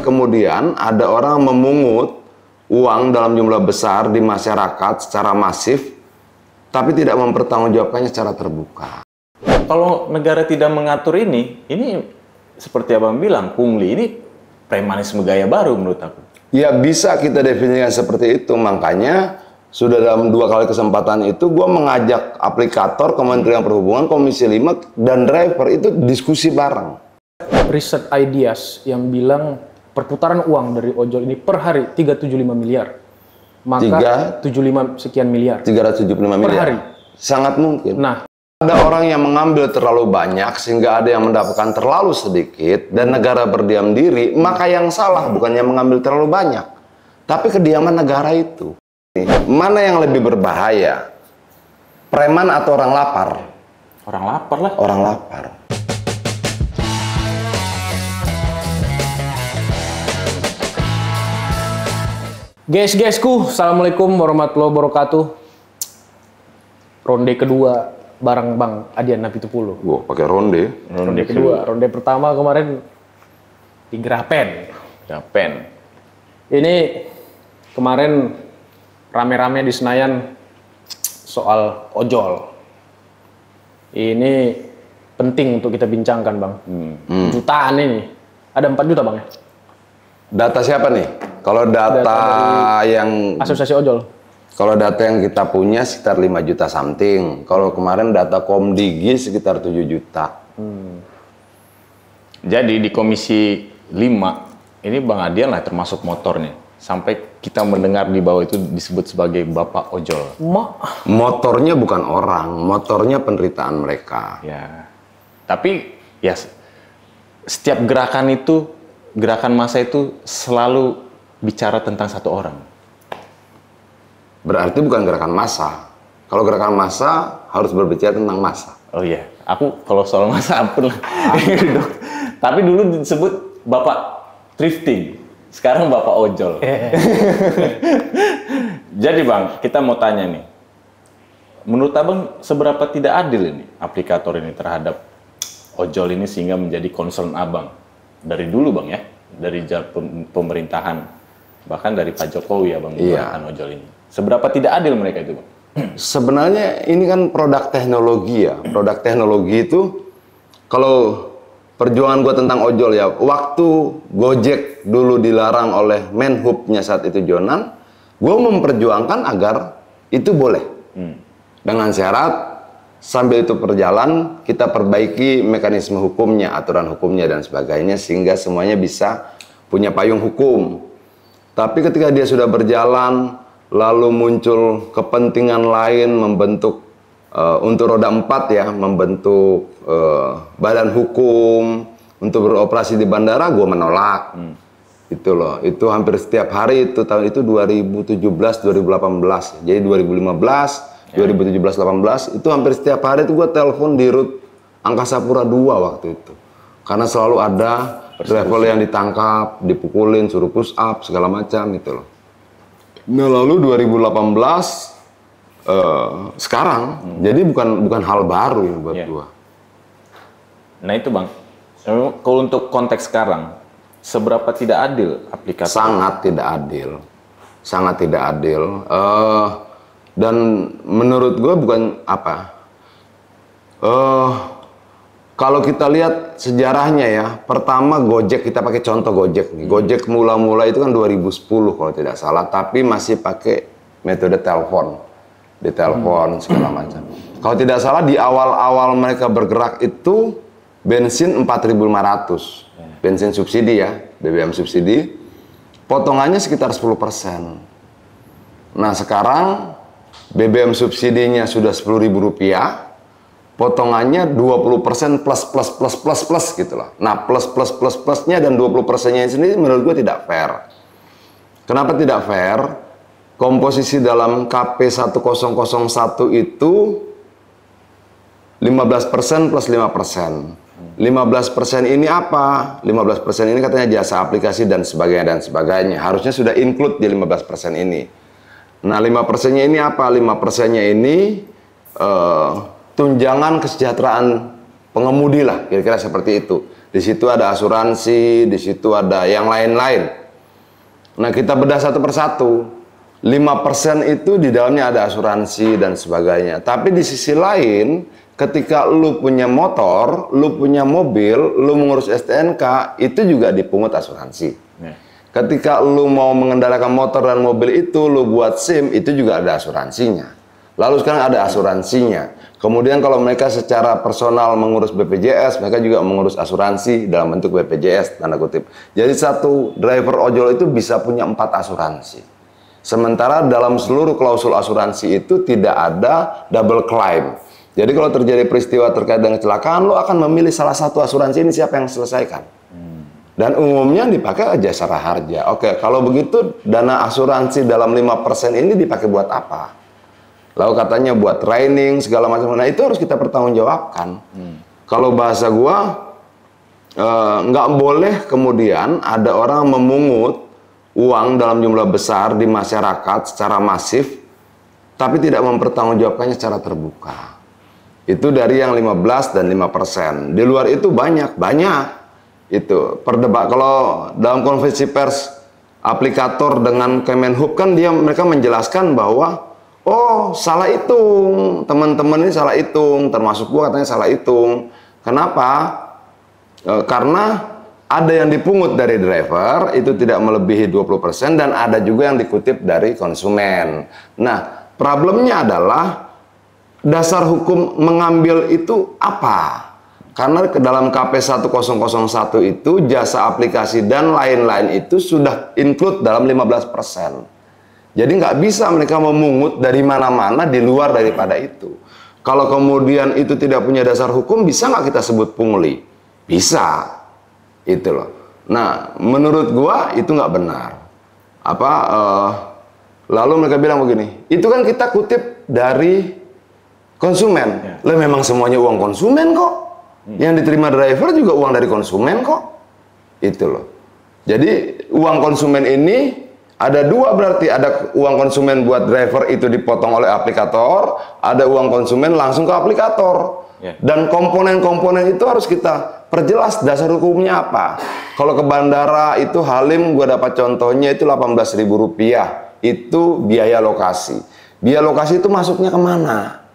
kemudian ada orang memungut uang dalam jumlah besar di masyarakat secara masif, tapi tidak mempertanggungjawabkannya secara terbuka. Kalau negara tidak mengatur ini seperti abang bilang, pungli ini premanisme gaya baru menurut aku. Ya bisa kita definisikan seperti itu, makanya sudah dalam 2 kali kesempatan itu gue mengajak aplikator, Kementerian Perhubungan, Komisi 5, dan driver itu diskusi bareng. Riset Ideas yang bilang perputaran uang dari ojol ini per hari 375 miliar. Maka 75 sekian miliar. 375 miliar. Per hari. Sangat mungkin. Nah, ada orang yang mengambil terlalu banyak sehingga ada yang mendapatkan terlalu sedikit dan negara berdiam diri, maka yang salah bukannya mengambil terlalu banyak, tapi kediaman negara itu. Mana yang lebih berbahaya? Preman atau orang lapar? Orang lapar lah. Orang lapar. guysku, assalamualaikum warahmatullahi wabarakatuh. Ronde kedua bareng Bang Adian Napitupulu. Wah, pakai ronde. Ronde kedua. Ronde pertama kemarin di Grapen. Ini kemarin rame-rame di Senayan soal ojol. Ini penting untuk kita bincangkan, Bang. Jutaan ini. Ada 4 juta, Bang, ya? Data siapa nih? Kalau data yang Asosiasi Ojol. Kalau data yang kita punya sekitar 5 juta something. Kalau kemarin data Komdigi sekitar 7 juta. Jadi di Komisi 5 ini Bang Adian lah termasuk motornya. Sampai kita mendengar di bawah itu disebut sebagai Bapak Ojol. Motornya bukan orang, motornya penderitaan mereka. Ya. Tapi ya setiap gerakan massa itu selalu bicara tentang satu orang. Berarti bukan gerakan massa. Kalau gerakan massa harus berbicara tentang massa. Oh iya, aku kalau soal massa ampun lah. Tapi dulu disebut Bapak Thrifting, sekarang Bapak Ojol. Jadi Bang, kita mau tanya nih. Menurut Abang seberapa tidak adil ini aplikator ini terhadap ojol ini sehingga menjadi concern Abang? Dari dulu Bang ya, dari pemerintahan, bahkan dari Pak Jokowi Abang menggunakan ojol ini. Seberapa tidak adil mereka itu Bang? Sebenarnya ini kan produk teknologi ya. Produk teknologi itu, kalau perjuangan gue tentang ojol ya, waktu Gojek dulu dilarang oleh Menhub-nya saat itu Jonan, gue memperjuangkan agar itu boleh. Dengan syarat, sambil itu berjalan, kita perbaiki mekanisme hukumnya, aturan hukumnya dan sebagainya, sehingga semuanya bisa punya payung hukum. Tapi ketika dia sudah berjalan, lalu muncul kepentingan lain membentuk, untuk roda 4 ya, membentuk badan hukum untuk beroperasi di bandara, gue menolak. Itu loh, itu hampir setiap hari itu, tahun itu 2017, 2018. Jadi 2015, 2017-18 itu hampir setiap hari itu gue telepon di rut Angkasa Pura II waktu itu. Karena selalu ada travel yang ditangkap, dipukulin, suruh push up, segala macam gitu loh. Nah lalu 2018 sekarang, jadi bukan hal baru ini buat gua. Nah itu Bang, kalau untuk konteks sekarang, seberapa tidak adil aplikasi? Sangat tidak adil, sangat tidak adil. Dan menurut gua bukan apa. Kalau kita lihat sejarahnya ya, pertama Gojek, kita pakai contoh Gojek nih. Gojek mula-mula itu kan 2010 kalau tidak salah, tapi masih pakai metode telepon. Ditelepon segala macam. Kalau tidak salah di awal-awal mereka bergerak itu bensin 4.500. Bensin subsidi ya, BBM subsidi. Potongannya sekitar 10%. Nah, sekarang BBM subsidinya sudah Rp10.000. Potongannya 20% plus gitu loh. Nah, plusnya dan 20%-nya sendiri menurut gue tidak fair. Kenapa tidak fair? Komposisi dalam KP 1001 itu 15% plus 5%. 15% ini apa? 15% ini katanya jasa aplikasi dan sebagainya. Harusnya sudah include di 15% ini. Nah, 5%-nya ini apa? 5%-nya ini tunjangan kesejahteraan pengemudi lah, kira-kira seperti itu. Di situ ada asuransi, di situ ada yang lain-lain. Nah, kita bedah satu persatu. 5% itu di dalamnya ada asuransi dan sebagainya. Tapi di sisi lain, ketika lu punya motor, lu punya mobil, lu mengurus STNK, itu juga dipungut asuransi. Ketika lu mau mengendalikan motor dan mobil itu, lu buat SIM, itu juga ada asuransinya. Lalu sekarang ada asuransinya. Kemudian kalau mereka secara personal mengurus BPJS, mereka juga mengurus asuransi dalam bentuk BPJS, tanda kutip. Jadi satu driver ojol itu bisa punya 4 asuransi. Sementara dalam seluruh klausul asuransi itu tidak ada double claim. Jadi kalau terjadi peristiwa terkait dengan kecelakaan, lo akan memilih salah satu asuransi ini siapa yang selesaikan. Dan umumnya dipakai Jasara Harja. Oke, kalau begitu dana asuransi dalam 5% ini dipakai buat apa? Lalu katanya buat training segala macam. Nah itu harus kita pertanggungjawabkan. Kalau bahasa gua nggak boleh kemudian ada orang memungut uang dalam jumlah besar di masyarakat secara masif, tapi tidak mempertanggungjawabkannya secara terbuka. Itu dari yang 15 dan 5%. Di luar itu banyak. Itu perdebat. Kalau dalam konferensi pers aplikator dengan Kemenhub kan mereka menjelaskan bahwa oh salah hitung, teman-teman ini salah hitung, termasuk gua katanya salah hitung. Kenapa? Karena ada yang dipungut dari driver itu tidak melebihi 20% dan ada juga yang dikutip dari konsumen. Nah, problemnya adalah dasar hukum mengambil itu apa? Karena ke dalam KP 1001 itu jasa aplikasi dan lain-lain itu sudah include dalam 15%. Jadi nggak bisa mereka memungut dari mana-mana di luar daripada itu. Kalau kemudian itu tidak punya dasar hukum, bisa nggak kita sebut pungli? Bisa. Itu loh. Nah, menurut gua itu nggak benar. Lalu mereka bilang begini, itu kan kita kutip dari konsumen. Lah memang semuanya uang konsumen kok. Yang diterima driver juga uang dari konsumen kok. Itu loh. Jadi uang konsumen ini ada dua, berarti ada uang konsumen buat driver itu dipotong oleh aplikator, ada uang konsumen langsung ke aplikator. Dan komponen-komponen itu harus kita perjelas dasar hukumnya apa. Kalau ke bandara itu Halim, gua dapat contohnya itu Rp18.000. Itu biaya lokasi. Biaya lokasi itu masuknya kemana?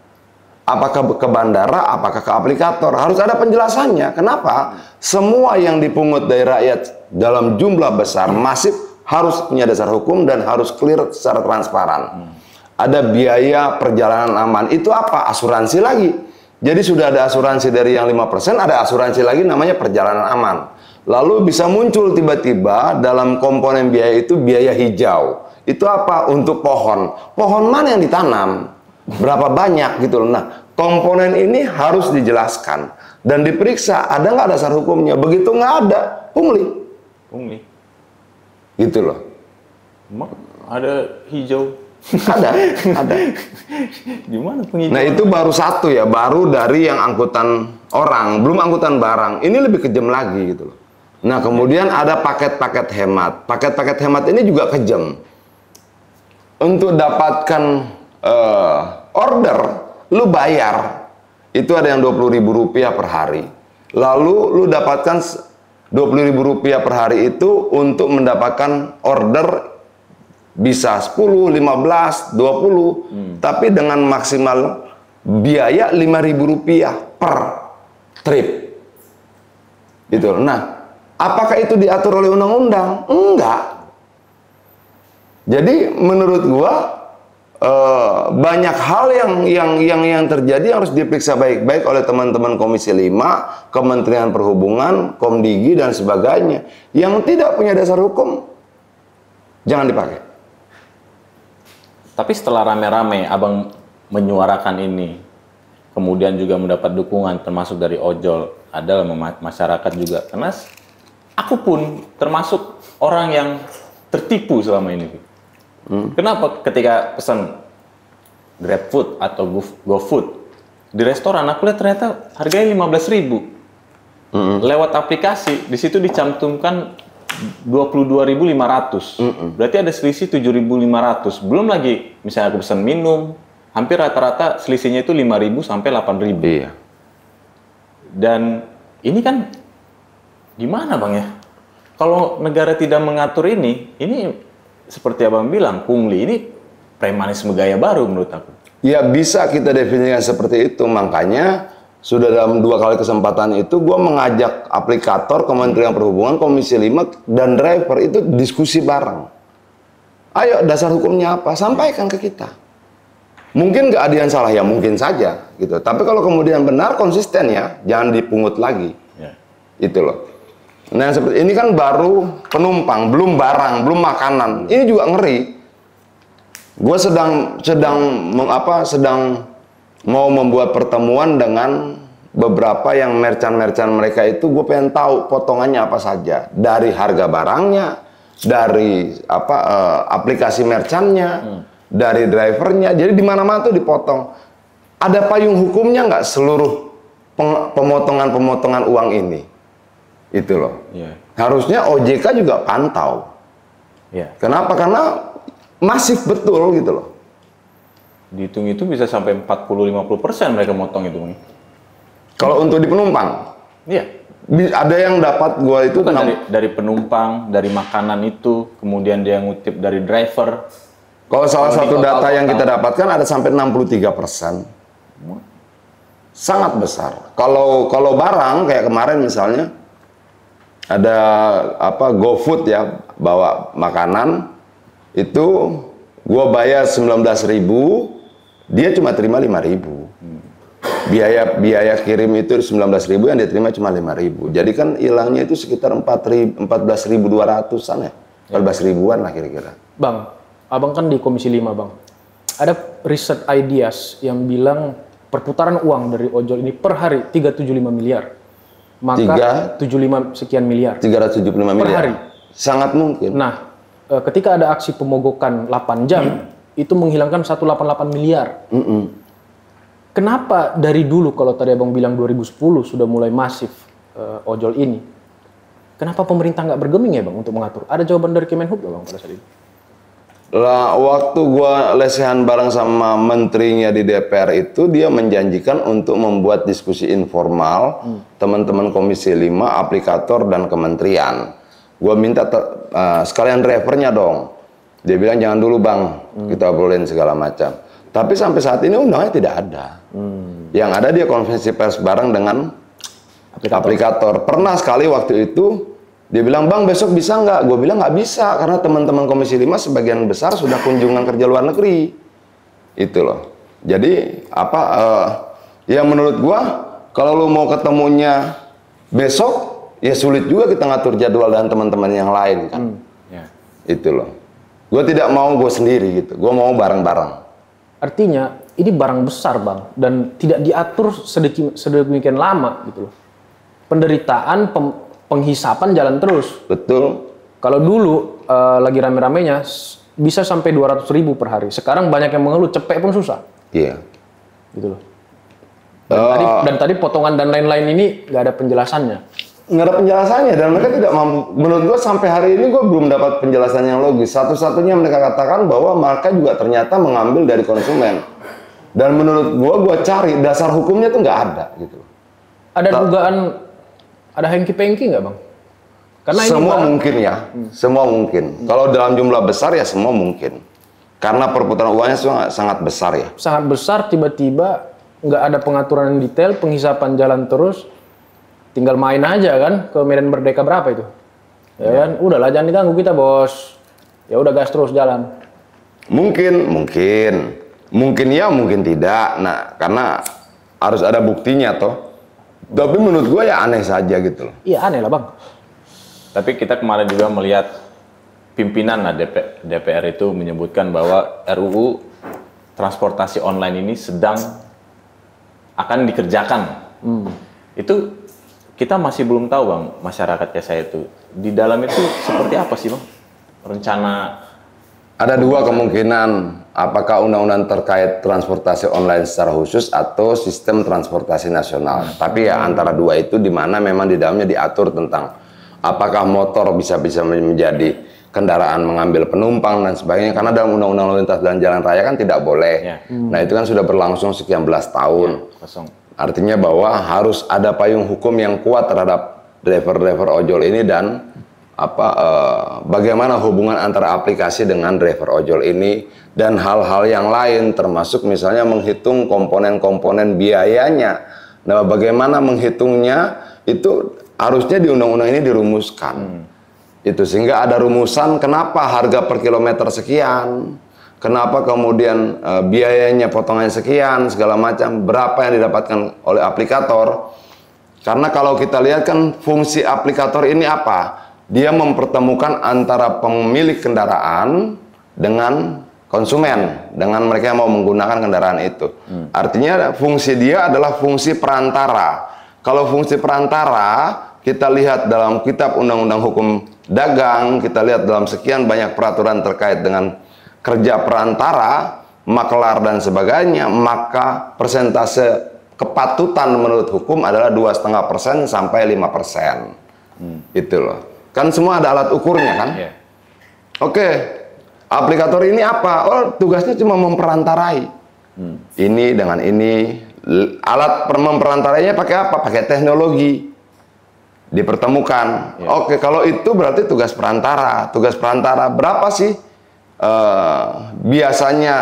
Apakah ke bandara, apakah ke aplikator? Harus ada penjelasannya. Kenapa? Semua yang dipungut dari rakyat dalam jumlah besar, masif, harus punya dasar hukum dan harus clear secara transparan. Ada biaya perjalanan aman. Itu apa? Asuransi lagi. Jadi sudah ada asuransi dari yang 5%, ada asuransi lagi namanya perjalanan aman. Lalu bisa muncul tiba-tiba dalam komponen biaya itu biaya hijau. Itu apa? Untuk pohon. Pohon mana yang ditanam? Berapa banyak gitu loh. Nah, komponen ini harus dijelaskan dan diperiksa ada nggak dasar hukumnya. Begitu nggak ada, pungli. Gitu loh. Ada hijau. Ada. Gimana penghijauan? Nah itu baru satu ya, baru dari yang angkutan orang, belum angkutan barang. Ini lebih kejam lagi gitu loh. Nah kemudian ada paket-paket hemat. Paket-paket hemat ini juga kejam. Untuk dapatkan order, lu bayar. Itu ada yang Rp20.000 per hari. Lalu lu dapatkan Rp20.000 per hari itu untuk mendapatkan order bisa 10, 15, 20, tapi dengan maksimal biaya Rp5.000 per trip. Gitu. Nah, apakah itu diatur oleh undang-undang? Enggak. Jadi menurut gua banyak hal yang terjadi harus diperiksa baik-baik oleh teman-teman Komisi 5, Kementerian Perhubungan, Komdigi dan sebagainya. Yang tidak punya dasar hukum jangan dipakai. Tapi setelah rame-rame abang menyuarakan ini, kemudian juga mendapat dukungan termasuk dari ojol, adalah masyarakat juga. Karena aku pun termasuk orang yang tertipu selama ini. Kenapa ketika pesan GrabFood atau GoFood di restoran, aku lihat ternyata harganya 15.000. Lewat aplikasi, di situ dicantumkan 22.500. Berarti ada selisih 7.500. Belum lagi misalnya aku pesan minum, hampir rata-rata selisihnya itu 5.000 sampai 8.000. Iya. Dan ini kan Gimana Bang ya? Kalau negara tidak mengatur ini seperti Abang bilang, pungli ini premanisme gaya baru menurut aku. Ya bisa kita definisikan seperti itu, makanya sudah dalam 2 kali kesempatan itu gue mengajak aplikator Kementerian Perhubungan, Komisi 5 dan driver itu diskusi bareng. Ayo dasar hukumnya apa? Sampaikan ke kita. Mungkin nggak ada yang salah ya, mungkin saja gitu. Tapi kalau kemudian benar konsisten ya, jangan dipungut lagi. Ya. Itu loh. Nah seperti ini kan baru penumpang, belum barang, belum makanan. Ini juga ngeri. Gue sedang mau membuat pertemuan dengan beberapa yang merchant-merchant mereka itu. Gue pengen tahu potongannya apa saja dari harga barangnya, dari aplikasi merchantnya, dari drivernya. Jadi di mana-mana tuh dipotong. Ada payung hukumnya nggak seluruh pemotongan uang ini? Itu loh. Yeah. Harusnya OJK juga pantau. Yeah. Kenapa? Karena masif betul gitu loh. Dihitung itu bisa sampai 40-50% mereka motong itu. Kalau untuk di penumpang? Iya. Ada yang dapat gua itu kan dari penumpang, dari makanan itu, kemudian dia ngutip dari driver. Kalau salah satu data yang kita dapatkan ada sampai 63%. Sangat besar. Kalau barang kayak kemarin misalnya ada GoFood ya, bawa makanan itu gua bayar 19.000, dia cuma terima 5.000. Biaya kirim itu 19.000, yang dia terima cuma 5.000. Jadi kan hilangnya itu sekitar 14.200-an ya. 14.000-an lah kira-kira. Bang, Abang kan di Komisi 5, Bang. Ada riset ideas yang bilang perputaran uang dari ojol ini per hari 375 miliar. Maka 75 sekian miliar. 375 miliar. Per hari. Sangat mungkin. Nah, ketika ada aksi pemogokan 8 jam, itu menghilangkan 188 miliar. Kenapa dari dulu, kalau tadi Abang bilang 2010 sudah mulai masif ojol ini, kenapa pemerintah nggak bergeming ya Bang untuk mengatur? Ada jawaban dari Kemenhub nggak Bang pada saat itu? Lah, waktu gua lesehan bareng sama menterinya di DPR itu, dia menjanjikan untuk membuat diskusi informal teman-teman Komisi 5, aplikator dan kementerian. Gua minta sekalian drivernya dong. Dia bilang jangan dulu Bang, kita obrolin segala macam. Tapi sampai saat ini undangnya tidak ada. Yang ada dia konferensi pers bareng dengan aplikator. Pernah sekali waktu itu dia bilang, Bang besok bisa nggak? Gue bilang nggak bisa karena teman-teman Komisi 5 sebagian besar sudah kunjungan kerja luar negeri. Itu loh. Jadi ya menurut gua kalau lu mau ketemunya besok, ya sulit juga kita ngatur jadwal dan teman-teman yang lain kan. Itu loh. Gue tidak mau gue sendiri gitu. Gue mau bareng-bareng. Artinya ini barang besar Bang dan tidak diatur sedemikian lama gitu loh. Penderitaan penghisapan jalan terus. Betul. Kalau dulu lagi rame-ramenya bisa sampai 200.000 per hari. Sekarang banyak yang mengeluh cepet pun susah. Iya. Gitu loh. Dan tadi potongan dan lain-lain ini nggak ada penjelasannya. Nggak ada penjelasannya dan mereka tidak mampu. Menurut gua sampai hari ini gua belum dapat penjelasan yang logis. Satu-satunya mereka katakan bahwa mereka juga ternyata mengambil dari konsumen. Dan menurut gua cari dasar hukumnya tuh nggak ada gitu. Ada dugaan ada hengki-pengki nggak Bang? Karena semua ini mungkin ya, semua mungkin. Kalau dalam jumlah besar ya semua mungkin. Karena perputaran uangnya sangat besar ya. Sangat besar, tiba-tiba nggak ada pengaturan yang detail, penghisapan jalan terus. Tinggal main aja kan ke Medan Merdeka berapa itu? Ya kan, udahlah jangan diganggu kita bos. Ya udah gas terus jalan. Mungkin ya, mungkin tidak. Nah, karena harus ada buktinya toh. Tapi menurut gua ya aneh saja gitu loh. Iya aneh lah Bang. Tapi kita kemarin juga melihat pimpinan DPR itu menyebutkan bahwa RUU transportasi online ini sedang akan dikerjakan. Itu kita masih belum tahu Bang, masyarakat kayak saya itu di dalam itu seperti apa sih Bang rencana? Ada dua kemungkinan, apakah undang-undang terkait transportasi online secara khusus atau sistem transportasi nasional. Tapi ya antara dua itu di mana memang di dalamnya diatur tentang apakah motor bisa menjadi kendaraan mengambil penumpang dan sebagainya. Karena dalam undang-undang lalu lintas dan jalan raya kan tidak boleh. Nah itu kan sudah berlangsung sekian belas tahun. Artinya bahwa harus ada payung hukum yang kuat terhadap driver-driver ojol ini dan bagaimana hubungan antara aplikasi dengan driver ojol ini dan hal-hal yang lain, termasuk misalnya menghitung komponen-komponen biayanya. Nah, bagaimana menghitungnya itu harusnya di undang-undang ini dirumuskan. Itu sehingga ada rumusan kenapa harga per kilometer sekian, kenapa kemudian biayanya potongannya sekian, segala macam, berapa yang didapatkan oleh aplikator. Karena kalau kita lihat kan fungsi aplikator ini apa? Dia mempertemukan antara pemilik kendaraan dengan konsumen, dengan mereka yang mau menggunakan kendaraan itu. Artinya fungsi dia adalah fungsi perantara. Kalau fungsi perantara, kita lihat dalam kitab Undang-Undang Hukum Dagang, kita lihat dalam sekian banyak peraturan terkait dengan kerja perantara, maklar dan sebagainya, maka persentase kepatutan menurut hukum adalah 2,5% sampai 5%. Itu loh. Kan semua ada alat ukurnya kan? Oke, aplikator ini apa? Oh, tugasnya cuma memperantarai. Ini dengan ini. Alat memperantarainya pakai apa? Pakai teknologi. Dipertemukan. Oke, kalau itu berarti tugas perantara. Tugas perantara berapa sih? Biasanya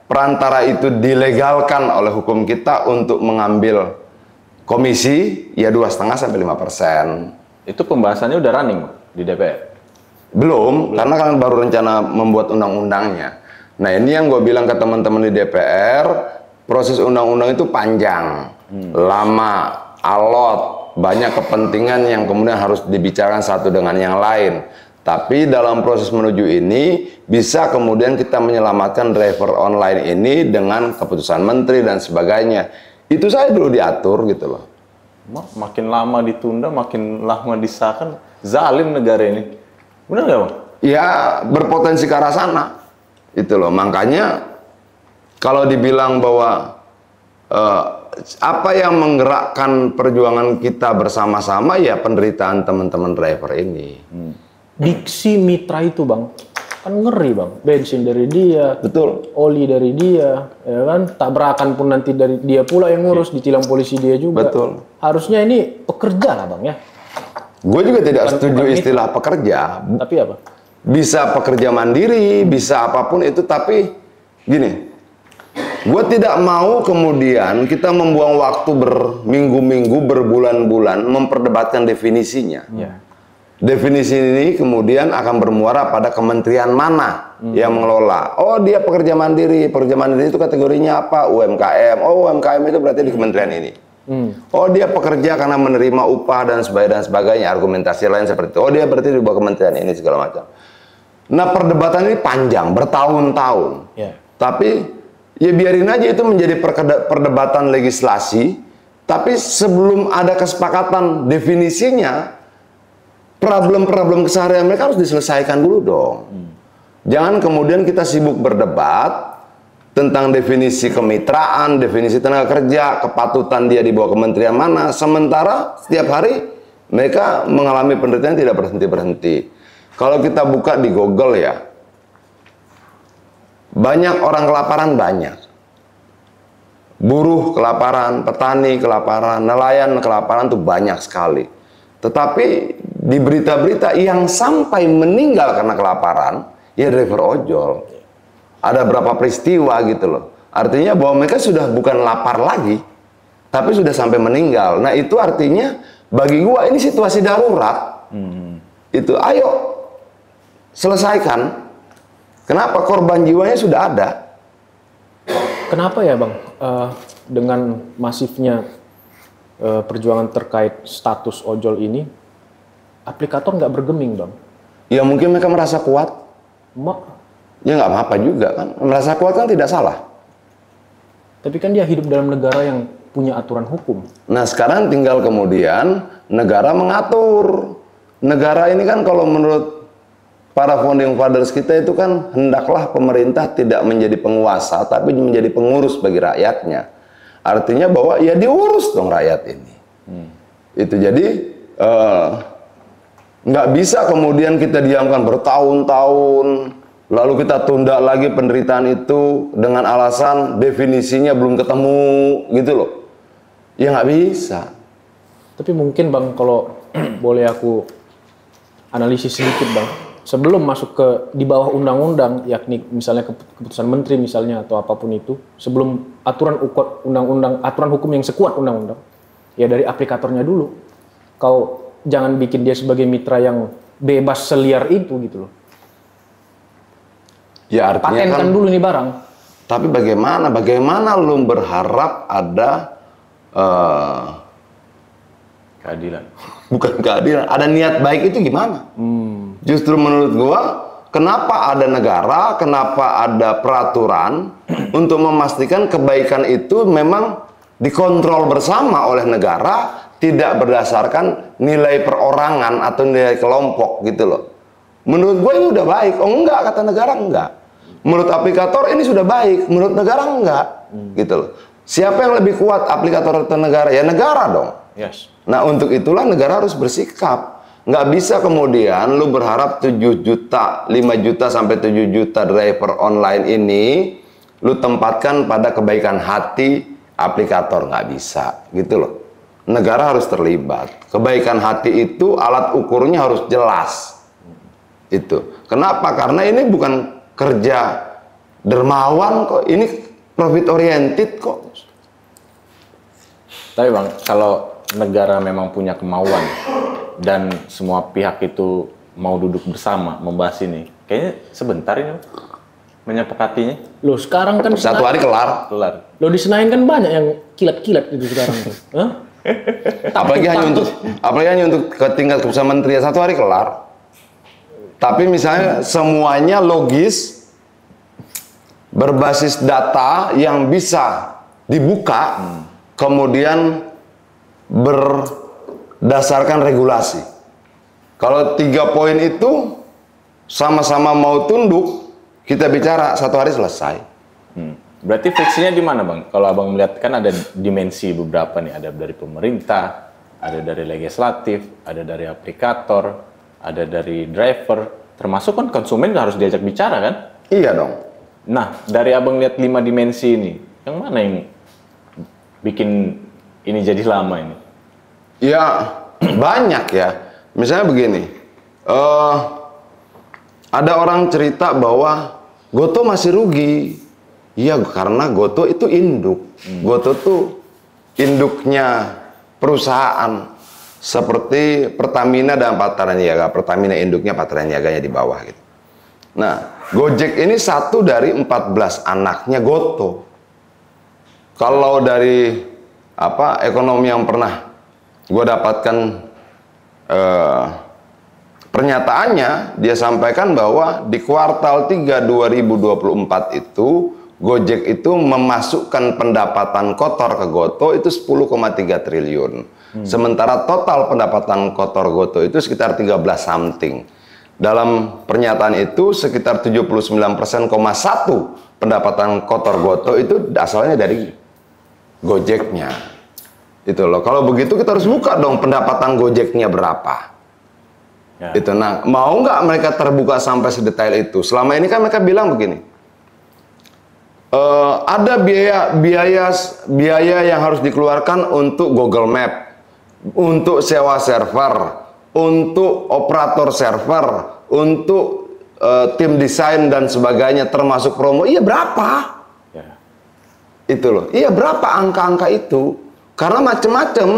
perantara itu dilegalkan oleh hukum kita untuk mengambil komisi, ya 2,5 sampai 5%. Itu pembahasannya udah running di DPR? Belum, karena kan baru rencana membuat undang-undangnya. Nah, ini yang gue bilang ke teman-teman di DPR, proses undang-undang itu panjang, lama, alot, banyak kepentingan yang kemudian harus dibicarakan satu dengan yang lain. Tapi dalam proses menuju ini, bisa kemudian kita menyelamatkan driver online ini dengan keputusan menteri dan sebagainya. Itu saya dulu diatur gitu loh. Makin lama ditunda, makin lama disahkan, zalim negara ini. Benar nggak, Bang? Ya, berpotensi ke arah sana. Itu loh, makanya kalau dibilang bahwa apa yang menggerakkan perjuangan kita bersama-sama, ya penderitaan teman-teman driver ini. Diksi mitra itu, Bang, kan ngeri, Bang. Bensin dari dia, Betul. oli dari dia, ya kan? Tabrakan pun nanti dari dia pula yang ngurus, ditilang polisi dia juga. Betul. Harusnya ini pekerja lah, Bang, ya. Gue juga tidak setuju istilah pekerja. Tapi apa? Bisa pekerja mandiri, bisa apapun itu, tapi gini, gue tidak mau kemudian kita membuang waktu berminggu-minggu, berbulan-bulan memperdebatkan definisinya. Definisi ini kemudian akan bermuara pada kementerian mana yang mengelola. Oh, dia pekerja mandiri. Pekerja mandiri itu kategorinya apa? UMKM. Oh, UMKM itu berarti di kementerian ini. Oh, dia pekerja karena menerima upah dan sebagainya. Argumentasi lain seperti itu. Oh, dia berarti di bawah kementerian ini segala macam. Nah, perdebatan ini panjang, bertahun-tahun. Tapi ya biarin aja itu menjadi perdebatan legislasi. Tapi sebelum ada kesepakatan definisinya, problem-problem keseharian mereka harus diselesaikan dulu dong. Jangan kemudian kita sibuk berdebat tentang definisi kemitraan, definisi tenaga kerja, kepatutan dia di bawah kementerian mana, sementara setiap hari mereka mengalami penderitaan tidak berhenti-berhenti. Kalau kita buka di Google ya, banyak orang kelaparan, banyak. Buruh kelaparan, petani kelaparan, nelayan kelaparan tuh banyak sekali. Tetapi di berita-berita yang sampai meninggal karena kelaparan, ya driver ojol. Ada berapa peristiwa gitu loh. Artinya bahwa mereka sudah bukan lapar lagi, tapi sudah sampai meninggal. Nah, itu artinya bagi gua ini situasi darurat. Itu ayo selesaikan. Kenapa? Korban jiwanya sudah ada. Kenapa ya, Bang? Dengan masifnya perjuangan terkait status ojol ini, aplikator nggak bergeming, Bang? Ya mungkin mereka merasa kuat. Ya nggak apa-apa juga kan. Merasa kuat kan tidak salah. Tapi kan dia hidup dalam negara yang punya aturan hukum. Nah, sekarang tinggal kemudian negara mengatur. Negara ini kan kalau menurut para founding fathers kita itu kan hendaklah pemerintah tidak menjadi penguasa tapi menjadi pengurus bagi rakyatnya. Artinya bahwa ya diurus dong rakyat ini. Itu jadi nggak bisa kemudian kita diamkan bertahun-tahun lalu kita tunda lagi penderitaan itu dengan alasan definisinya belum ketemu gitu loh. Ya nggak bisa. Tapi mungkin, Bang, kalau boleh aku analisis sedikit Bang. Sebelum masuk ke di bawah undang-undang, yakni misalnya keputusan menteri misalnya atau apapun itu, sebelum aturan undang-undang, aturan hukum yang sekuat undang-undang, ya dari aplikatornya dulu. Kau jangan bikin dia sebagai mitra yang bebas seliar itu gitu loh. Ya artinya Patenkan kan, dulu nih barang. tapi bagaimana lu berharap ada Keadilan. bukan keadilan, ada niat baik itu gimana? Justru menurut gua, kenapa ada negara, kenapa ada peraturan untuk memastikan kebaikan itu memang dikontrol bersama oleh negara, tidak berdasarkan nilai perorangan atau nilai kelompok gitu loh. Menurut gua ini udah baik. Oh enggak, kata negara enggak. Menurut aplikator ini sudah baik, menurut negara enggak. Gitu loh. Siapa yang lebih kuat, aplikator atau negara? Ya negara dong. Yes. Nah untuk itulah negara harus bersikap. Nggak bisa kemudian lu berharap 7 juta, 5 juta sampai 7 juta driver online ini lu tempatkan pada kebaikan hati aplikator. Nggak bisa gitu loh. Negara harus terlibat. Kebaikan hati itu alat ukurnya harus jelas. Itu. Kenapa? Karena ini bukan kerja dermawan kok. Ini profit oriented kok. Tapi Bang, kalau negara memang punya kemauan dan semua pihak itu mau duduk bersama membahas ini, kayaknya sebentar ini menyepakatinya. Loh sekarang kan Satu hari kelar. Kelar. Loh di Senayan kan banyak yang kilat-kilat itu sekarang tuh. Hah? Apalagi hanya untuk ke tingkat keputusan menteri, ya, 1 hari kelar. Tapi misalnya semuanya logis, berbasis data yang bisa dibuka, kemudian berdasarkan regulasi. Kalau 3 poin itu sama-sama mau tunduk, kita bicara 1 hari selesai. Berarti friksinya di mana Bang? Kalau Abang melihat kan ada dimensi beberapa nih, ada dari pemerintah, ada dari legislatif, ada dari aplikator, ada dari driver, termasuk kan konsumen harus diajak bicara kan? Iya dong. Nah, dari Abang lihat 5 dimensi ini, yang mana yang bikin ini jadi lama ini? Ya banyak ya. Misalnya begini, ada orang cerita bahwa Goto masih rugi. Iya, karena Goto itu induk. Goto tuh induknya perusahaan seperti Pertamina dan Patraniaga. Pertamina induknya, Patraniaganya di bawah gitu. Nah, Gojek ini 1 dari 14 anaknya Goto. Kalau dari ekonomi yang pernah gue dapatkan pernyataannya, dia sampaikan bahwa di kuartal 3 2024 itu Gojek itu memasukkan pendapatan kotor ke Goto itu 10,3 triliun. Sementara total pendapatan kotor Goto itu sekitar 13 something. Dalam pernyataan itu sekitar 79,1% pendapatan kotor Goto itu asalnya dari Gojeknya. Itu loh. Kalau begitu kita harus buka dong pendapatan Gojeknya berapa. Ya. Itu. Nah, mau nggak mereka terbuka sampai sedetail itu? Selama ini kan mereka bilang begini. Ada biaya yang harus dikeluarkan untuk Google Map, untuk sewa server, untuk operator server, untuk tim desain dan sebagainya, termasuk promo. Iya berapa? Ya. Itu loh. Iya berapa angka-angka itu? Karena macam-macam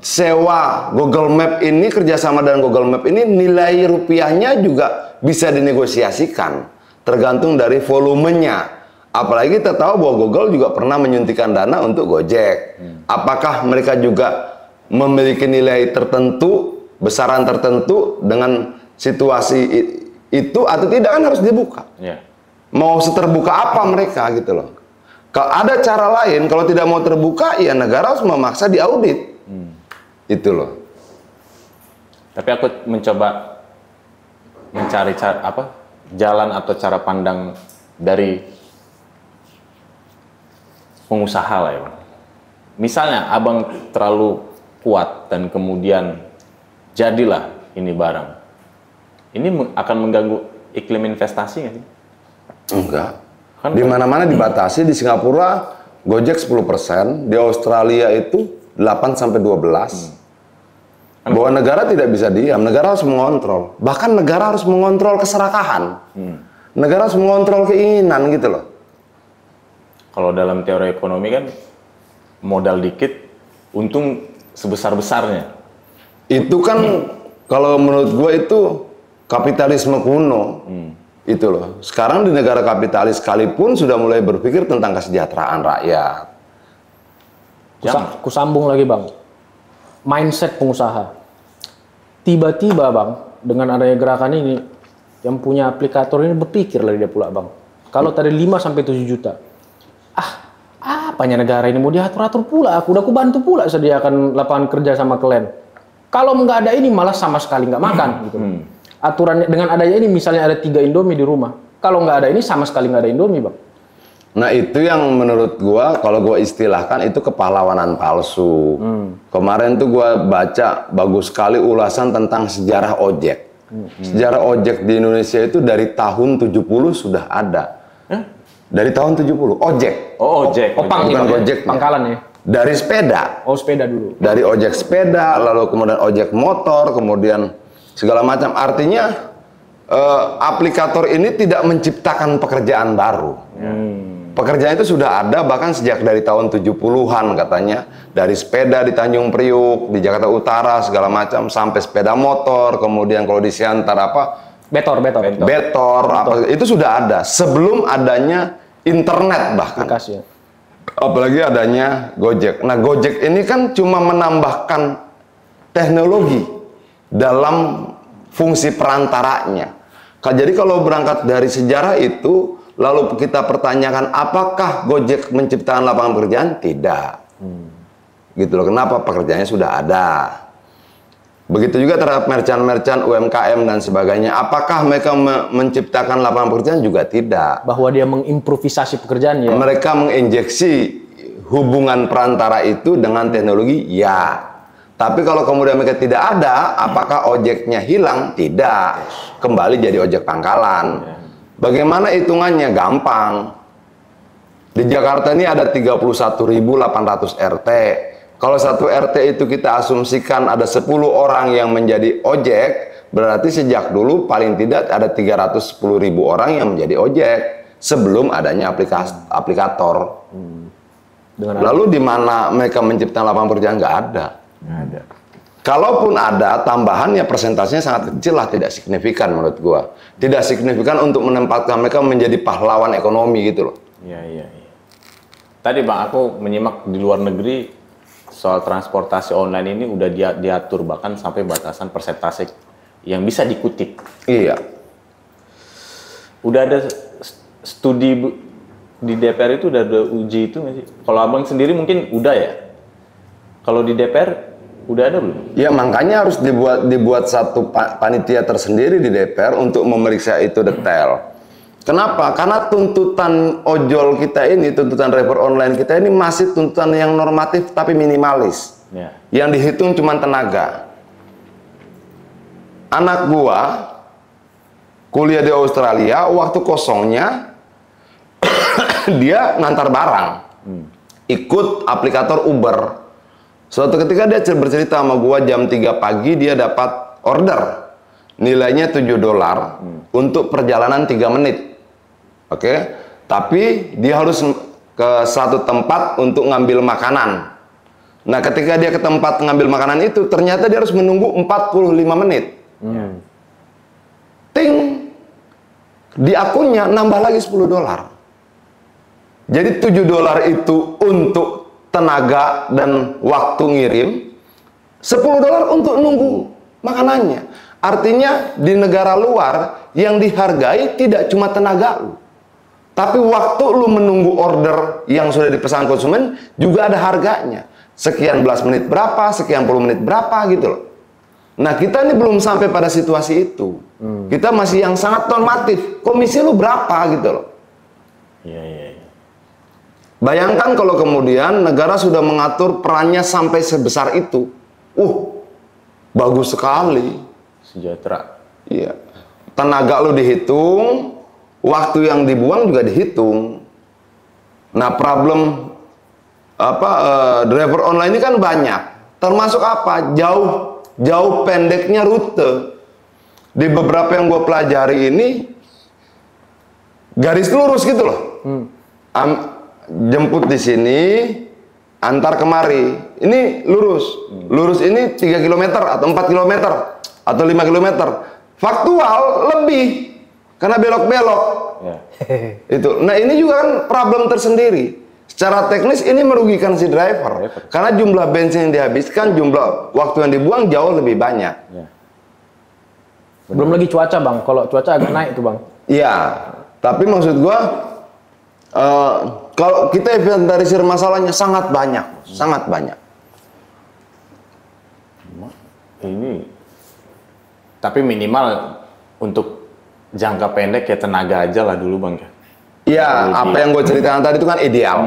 sewa Google Map ini, kerjasama dengan Google Map ini nilai rupiahnya juga bisa dinegosiasikan. Tergantung dari volumenya. Apalagi kita tahu bahwa Google juga pernah menyuntikkan dana untuk Gojek. Apakah mereka juga memiliki nilai tertentu, besaran tertentu dengan situasi itu atau tidak, kan harus dibuka. Yeah. Mau seterbuka apa mereka gitu loh. Kalau ada cara lain, kalau tidak mau terbuka, ya negara harus memaksa diaudit. Itu loh. Tapi aku mencoba mencari jalan atau cara pandang dari pengusaha lah ya Bang. Misalnya Abang terlalu kuat dan kemudian jadilah ini barang. Ini akan mengganggu iklim investasi nggak sih? Enggak. Kan di mana-mana dibatasi. Di Singapura Gojek 10%, di Australia itu 8 sampai 12. Bahwa negara tidak bisa diam, negara harus mengontrol. Bahkan negara harus mengontrol keserakahan. Negara harus mengontrol keinginan gitu loh. Kalau dalam teori ekonomi kan modal dikit, untung sebesar-besarnya. Itu kan kalau menurut gue itu kapitalisme kuno. Itu loh. Sekarang di negara kapitalis sekalipun sudah mulai berpikir tentang kesejahteraan rakyat. Kusambung lagi bang, mindset pengusaha. Tiba-tiba bang, dengan adanya gerakan ini, yang punya aplikator ini berpikir lagi dia pula bang. Kalau tadi 5-7 juta, apanya negara ini mau diatur-atur pula? Udah aku bantu pula sediakan lapangan kerja sama kalian. Kalau nggak ada ini malah sama sekali nggak makan. Gitu. Aturan dengan adanya ini misalnya ada 3 Indomie di rumah. Kalau nggak ada ini sama sekali nggak ada Indomie bang. Nah itu yang menurut gua, kalau gua istilahkan itu kepahlawanan palsu. Kemarin tuh gua baca bagus sekali ulasan tentang sejarah ojek. Sejarah ojek di Indonesia itu dari tahun 70 sudah ada. Dari tahun 70, ojek. Oh, ojek. Opang bukan nih, ojek. pangkalan ya. Dari sepeda. Oh, sepeda dulu. Dari ojek sepeda, lalu kemudian ojek motor, kemudian segala macam. Artinya aplikator ini tidak menciptakan pekerjaan baru. Pekerjaan itu sudah ada bahkan sejak dari tahun 70-an katanya. Dari sepeda di Tanjung Priuk, di Jakarta Utara, segala macam, sampai sepeda motor, kemudian kalau di Siantar Betor. apa, itu sudah ada. Sebelum adanya internet bahkan. Aplikasi ya. Apalagi adanya Gojek. Nah, Gojek ini kan cuma menambahkan teknologi dalam fungsi perantaranya. Jadi kalau berangkat dari sejarah itu, lalu kita pertanyakan apakah Gojek menciptakan lapangan pekerjaan? Tidak. Gitu loh. Kenapa? Pekerjaannya sudah ada. Begitu juga terhadap merchant-merchant, UMKM dan sebagainya. Apakah mereka menciptakan lapangan pekerjaan? Juga tidak. Bahwa dia mengimprovisasi pekerjaan ya. Mereka menginjeksi hubungan perantara itu dengan teknologi, ya. Tapi kalau kemudian mereka tidak ada, apakah ojeknya hilang? Tidak. Kembali jadi ojek pangkalan. Bagaimana hitungannya? Gampang. Di Jakarta ini ada 31.800 RT. Kalau satu RT itu kita asumsikan ada 10 orang yang menjadi ojek, berarti sejak dulu paling tidak ada 310.000 orang yang menjadi ojek sebelum adanya aplikator. Lalu di mana mereka menciptakan lapangan pekerjaan? Nggak ada. Kalaupun ada, tambahannya persentasenya sangat kecil lah, tidak signifikan menurut gua. Tidak signifikan untuk menempatkan mereka menjadi pahlawan ekonomi gitu loh. Iya. Tadi bang, aku menyimak di luar negeri soal transportasi online ini udah diatur bahkan sampai batasan persentase yang bisa dikutip. Iya. Udah ada studi di DPR itu udah ada uji itu nggak sih? Kalau abang sendiri mungkin udah ya. Kalau di DPR udah ada belum? Ya makanya harus dibuat satu panitia tersendiri di DPR untuk memeriksa itu detail. Kenapa? Karena tuntutan ojol kita ini, tuntutan driver online kita ini masih tuntutan yang normatif tapi minimalis. Ya. Yang dihitung cuma tenaga. Anak gua kuliah di Australia, waktu kosongnya dia ngantar barang. Ikut aplikator Uber. Suatu ketika dia bercerita sama gua jam 3 pagi dia dapat order. Nilainya $7 untuk perjalanan 3 menit. Oke, tapi dia harus ke satu tempat untuk ngambil makanan. Nah, ketika dia ke tempat ngambil makanan itu, ternyata dia harus menunggu 45 menit. Ting, di akunnya nambah lagi $10. Jadi $7 itu untuk tenaga dan waktu ngirim, $10 untuk nunggu makanannya. Artinya di negara luar yang dihargai tidak cuma tenaga lu, tapi waktu lu menunggu order yang sudah dipesan konsumen juga ada harganya. Sekian belas menit berapa, sekian puluh menit berapa gitu loh. Nah kita ini belum sampai pada situasi itu. Kita masih yang sangat normatif. Komisi lu berapa gitu loh. Iya. Bayangkan kalau kemudian negara sudah mengatur perannya sampai sebesar itu. Bagus sekali. Sejahtera. Iya. Tenaga lu dihitung, waktu yang dibuang juga dihitung. Nah, problem driver online ini kan banyak. Termasuk apa? Jauh jauh pendeknya rute. Di beberapa yang gue pelajari ini garis lurus gitu loh. Jemput di sini, antar kemari. Ini lurus. Lurus ini 3 km atau 4 km atau 5 km. Faktual lebih karena belok-belok. Ya. Itu. Nah, ini juga kan problem tersendiri. Secara teknis ini merugikan si driver. Karena jumlah bensin yang dihabiskan, jumlah waktu yang dibuang jauh lebih banyak. Ya. Belum lagi cuaca, Bang. Kalau cuaca agak naik tuh, Bang. Iya. Tapi maksud gua kalau kita inventarisir masalahnya sangat banyak, sangat banyak. Ini tapi minimal untuk jangka pendek ya tenaga aja lah dulu, Bang. Iya, apa yang gue ceritakan tadi itu kan ideal.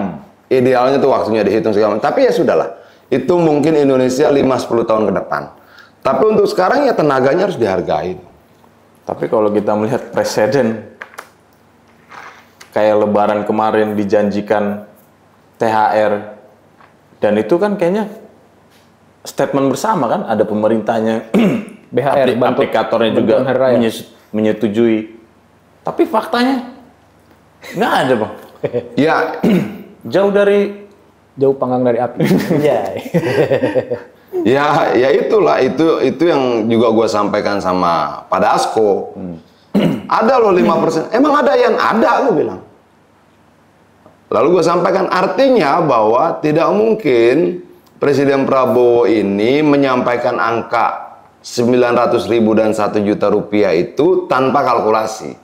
Idealnya tuh waktunya dihitung segala macam. Tapi ya sudahlah. Itu mungkin Indonesia 5-10 tahun ke depan. Tapi untuk sekarang ya tenaganya harus dihargai. Tapi kalau kita melihat presiden kayak Lebaran kemarin dijanjikan THR dan itu kan kayaknya statement bersama kan, ada pemerintahnya, BHR, aplikatornya juga menyetujui. Tapi faktanya nggak ada, Bang. Ya, jauh panggang dari api. ya itulah itu yang juga gue sampaikan sama Pak Dasko. Ada loh 5%. Emang ada yang ada, gue bilang. Lalu gue sampaikan artinya bahwa tidak mungkin Presiden Prabowo ini menyampaikan angka 900.000 dan 1 juta rupiah itu tanpa kalkulasi.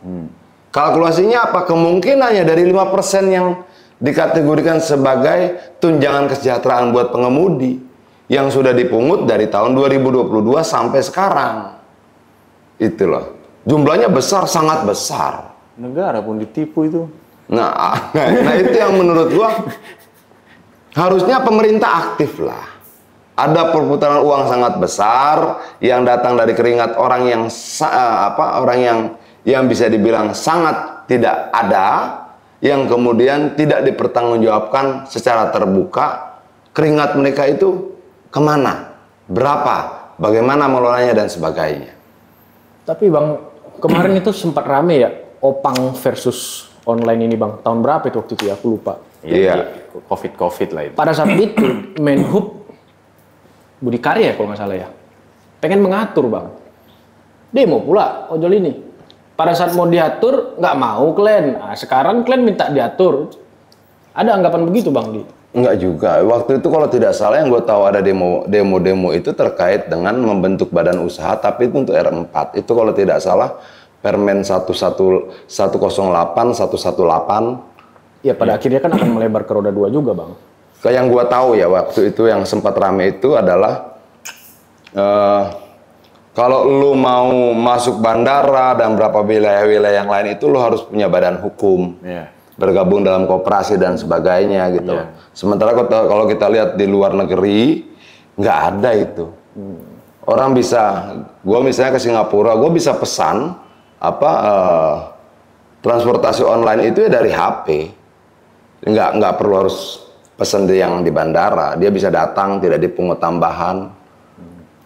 Kalkulasinya apa? Kemungkinannya dari 5% yang dikategorikan sebagai tunjangan kesejahteraan buat pengemudi yang sudah dipungut dari tahun 2022 sampai sekarang. Itu loh. Jumlahnya besar, sangat besar. Negara pun ditipu itu. Nah itu yang menurut gua harusnya pemerintah aktif lah. Ada perputaran uang sangat besar yang datang dari keringat orang yang bisa dibilang sangat tidak ada, yang kemudian tidak dipertanggungjawabkan secara terbuka. Keringat mereka itu kemana, berapa, bagaimana mengelolanya dan sebagainya. Tapi Bang, kemarin itu sempat rame ya, Opang versus online ini, Bang. Tahun berapa itu waktu itu ya? Aku lupa. Iya. Covid lah itu. Pada saat itu, Menhub Budi Karya kalau nggak salah ya, pengen mengatur, Bang. Demo pula ojol ini. Pada saat mau diatur, nggak mau kalian. Nah, sekarang kalian minta diatur. Ada anggapan begitu, Bang? Enggak juga. Waktu itu kalau tidak salah yang gue tahu ada demo itu terkait dengan membentuk badan usaha, tapi itu untuk R4. Itu kalau tidak salah Permen 108, 118. Ya pada akhirnya kan akan melebar ke roda 2 juga, Bang. Kayak yang gua tahu ya waktu itu yang sempat rame itu adalah kalau lu mau masuk bandara dan beberapa wilayah-wilayah yang lain itu lu harus punya badan hukum. Bergabung dalam koperasi dan sebagainya gitu. Sementara kalau kita lihat di luar negeri nggak ada itu. Orang bisa, gua misalnya ke Singapura, gua bisa pesan transportasi online itu ya dari HP. Nggak perlu harus pesan yang di bandara, dia bisa datang tidak dipungut tambahan.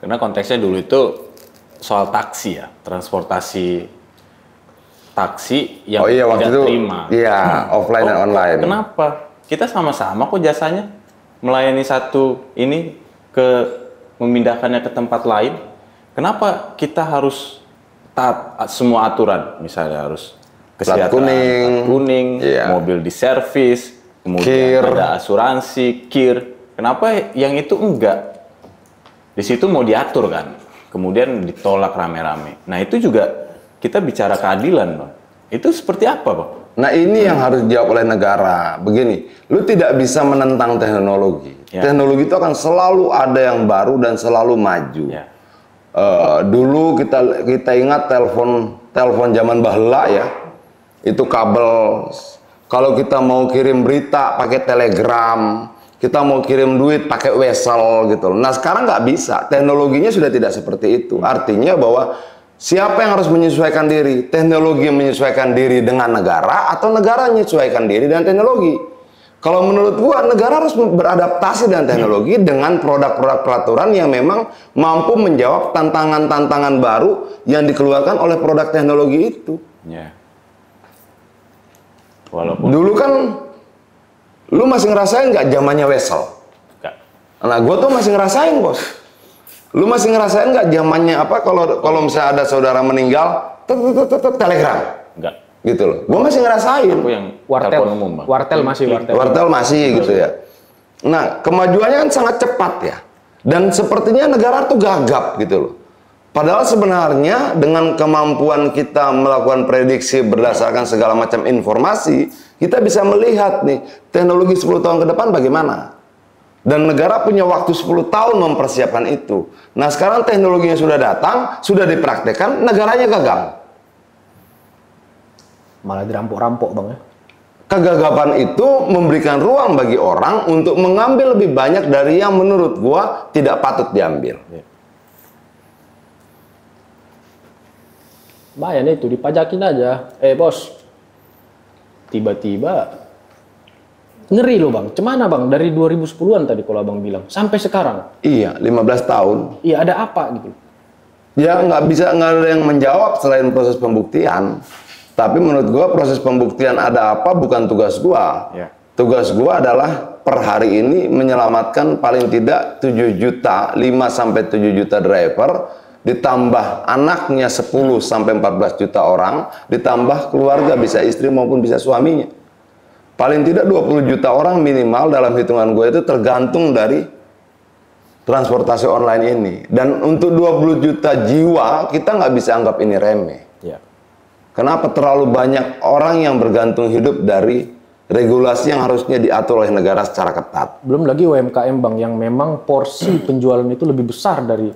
Karena konteksnya dulu itu soal taksi ya, transportasi taksi yang waktu tidak itu, terima. Iya, offline dan online. Kenapa? Kita sama-sama kok jasanya melayani satu ini memindahkannya ke tempat lain. Kenapa kita harus taat semua aturan? Misalnya harus kesehatan, kuning, mobil diservis, kemudian ada asuransi, KIR. Kenapa yang itu enggak? Di situ mau diatur kan, kemudian ditolak rame-rame. Nah itu juga kita bicara keadilan, Bang. Itu seperti apa, Bang? Nah ini yang harus dijawab oleh negara. Begini, lu tidak bisa menentang teknologi. Teknologi itu akan selalu ada yang baru dan selalu maju. Dulu kita ingat telepon zaman bahla ya. Itu kabel, kalau kita mau kirim berita pakai telegram, kita mau kirim duit pakai wesel gitu. Nah sekarang nggak bisa, teknologinya sudah tidak seperti itu. Artinya bahwa siapa yang harus menyesuaikan diri? Teknologi yang menyesuaikan diri dengan negara atau negara menyesuaikan diri dengan teknologi? Kalau menurut gua, negara harus beradaptasi dengan teknologi dengan produk-produk peraturan yang memang mampu menjawab tantangan-tantangan baru yang dikeluarkan oleh produk teknologi itu. Ya. Walaupun Dulu kan, lu masih ngerasain nggak zamannya Wesel? enggak. Nah, gua tuh masih ngerasain, bos. Lu masih ngerasain nggak zamannya apa? Kalau misalnya ada saudara meninggal, telegram. Enggak. Gitu loh. Gua masih ngerasain. Aku yang Wartel, telepon umum, Bang. wartel masih wartel. Wartel masih gitu ya. Nah, kemajuannya kan sangat cepat ya. Dan sepertinya negara tuh gagap gitu loh. Padahal sebenarnya dengan kemampuan kita melakukan prediksi berdasarkan segala macam informasi, kita bisa melihat nih teknologi 10 tahun ke depan bagaimana. Dan negara punya waktu 10 tahun mempersiapkan itu. Nah, sekarang teknologinya sudah datang, sudah dipraktekkan, negaranya gagal. Malah dirampok-rampok, Bang ya. Kegagapan itu memberikan ruang bagi orang untuk mengambil lebih banyak dari yang menurut gua tidak patut diambil. Bayar itu dipajakin aja. Bos. Tiba-tiba ngeri loh, Bang. Cemana, Bang? Dari 2010-an tadi kalau Abang bilang sampai sekarang. Iya, 15 tahun. Iya, ada apa gitu. Ya nggak ada yang menjawab selain proses pembuktian. Tapi menurut gua proses pembuktian ada apa bukan tugas gua. Ya. Tugas gua adalah per hari ini menyelamatkan paling tidak 7 juta, 5 sampai 7 juta driver, ditambah anaknya 10 sampai 14 juta orang, ditambah keluarga bisa istri maupun bisa suaminya. Paling tidak 20 juta orang minimal dalam hitungan gue itu tergantung dari transportasi online ini. Dan untuk 20 juta jiwa kita nggak bisa anggap ini remeh. Ya. Kenapa terlalu banyak orang yang bergantung hidup dari regulasi yang harusnya diatur oleh negara secara ketat. Belum lagi UMKM, Bang, yang memang porsi penjualan itu lebih besar dari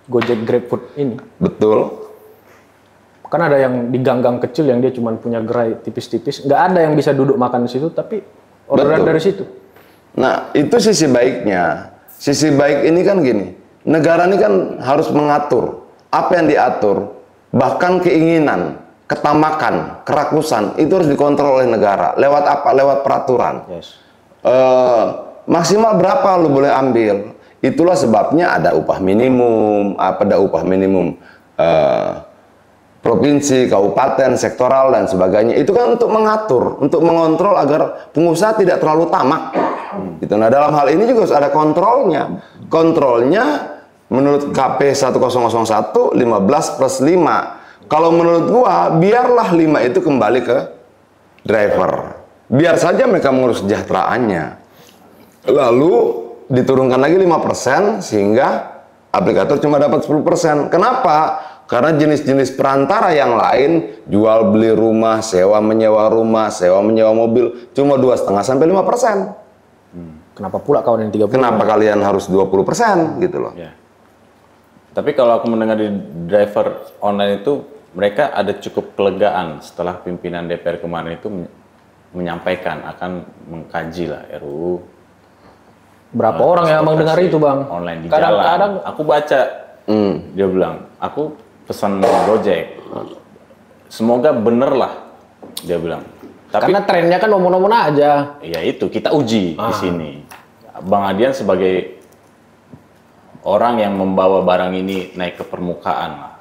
Gojek, GrabFood ini. Betul. Kan ada yang di gang-gang kecil yang dia cuma punya gerai tipis-tipis. Nggak ada yang bisa duduk makan di situ, tapi orderan Betul. dari situ. Nah, itu sisi baiknya. Sisi baik ini kan gini, negara ini kan harus mengatur. Apa yang diatur, bahkan keinginan, ketamakan, kerakusan, itu harus dikontrol oleh negara. Lewat apa? Lewat peraturan. Yes. Maksimal berapa lu boleh ambil? Itulah sebabnya ada upah minimum, ada upah minimum provinsi, kabupaten, sektoral, dan sebagainya. Itu kan untuk mengatur, untuk mengontrol agar pengusaha tidak terlalu tamak. Gitu. Nah, dalam hal ini juga harus ada kontrolnya. Kontrolnya menurut KP 1001, 15 plus 5. Kalau menurut gua, biarlah 5 itu kembali ke driver. Biar saja mereka mengurus kesejahteraannya. Lalu diturunkan lagi 5% sehingga aplikator cuma dapat 10%. Kenapa? Karena jenis-jenis perantara yang lain, jual beli rumah, sewa menyewa mobil, cuma 2,5 sampai 5%. Kenapa pula kawan yang 30%? Kenapa kalian harus 20% gitu loh? Ya. Tapi kalau aku mendengar di driver online itu, mereka ada cukup kelegaan setelah pimpinan DPR kemarin itu menyampaikan akan mengkaji lah RUU. Berapa orang yang Abang dengar itu, Bang? Online di Kadang-kadang jalan. Aku baca, dia bilang, aku pesan Gojek. Semoga bener lah, dia bilang. Tapi karena trennya kan nomor-nomor aja. ya itu kita uji di sini. Bang Adian sebagai orang yang membawa barang ini naik ke permukaan lah.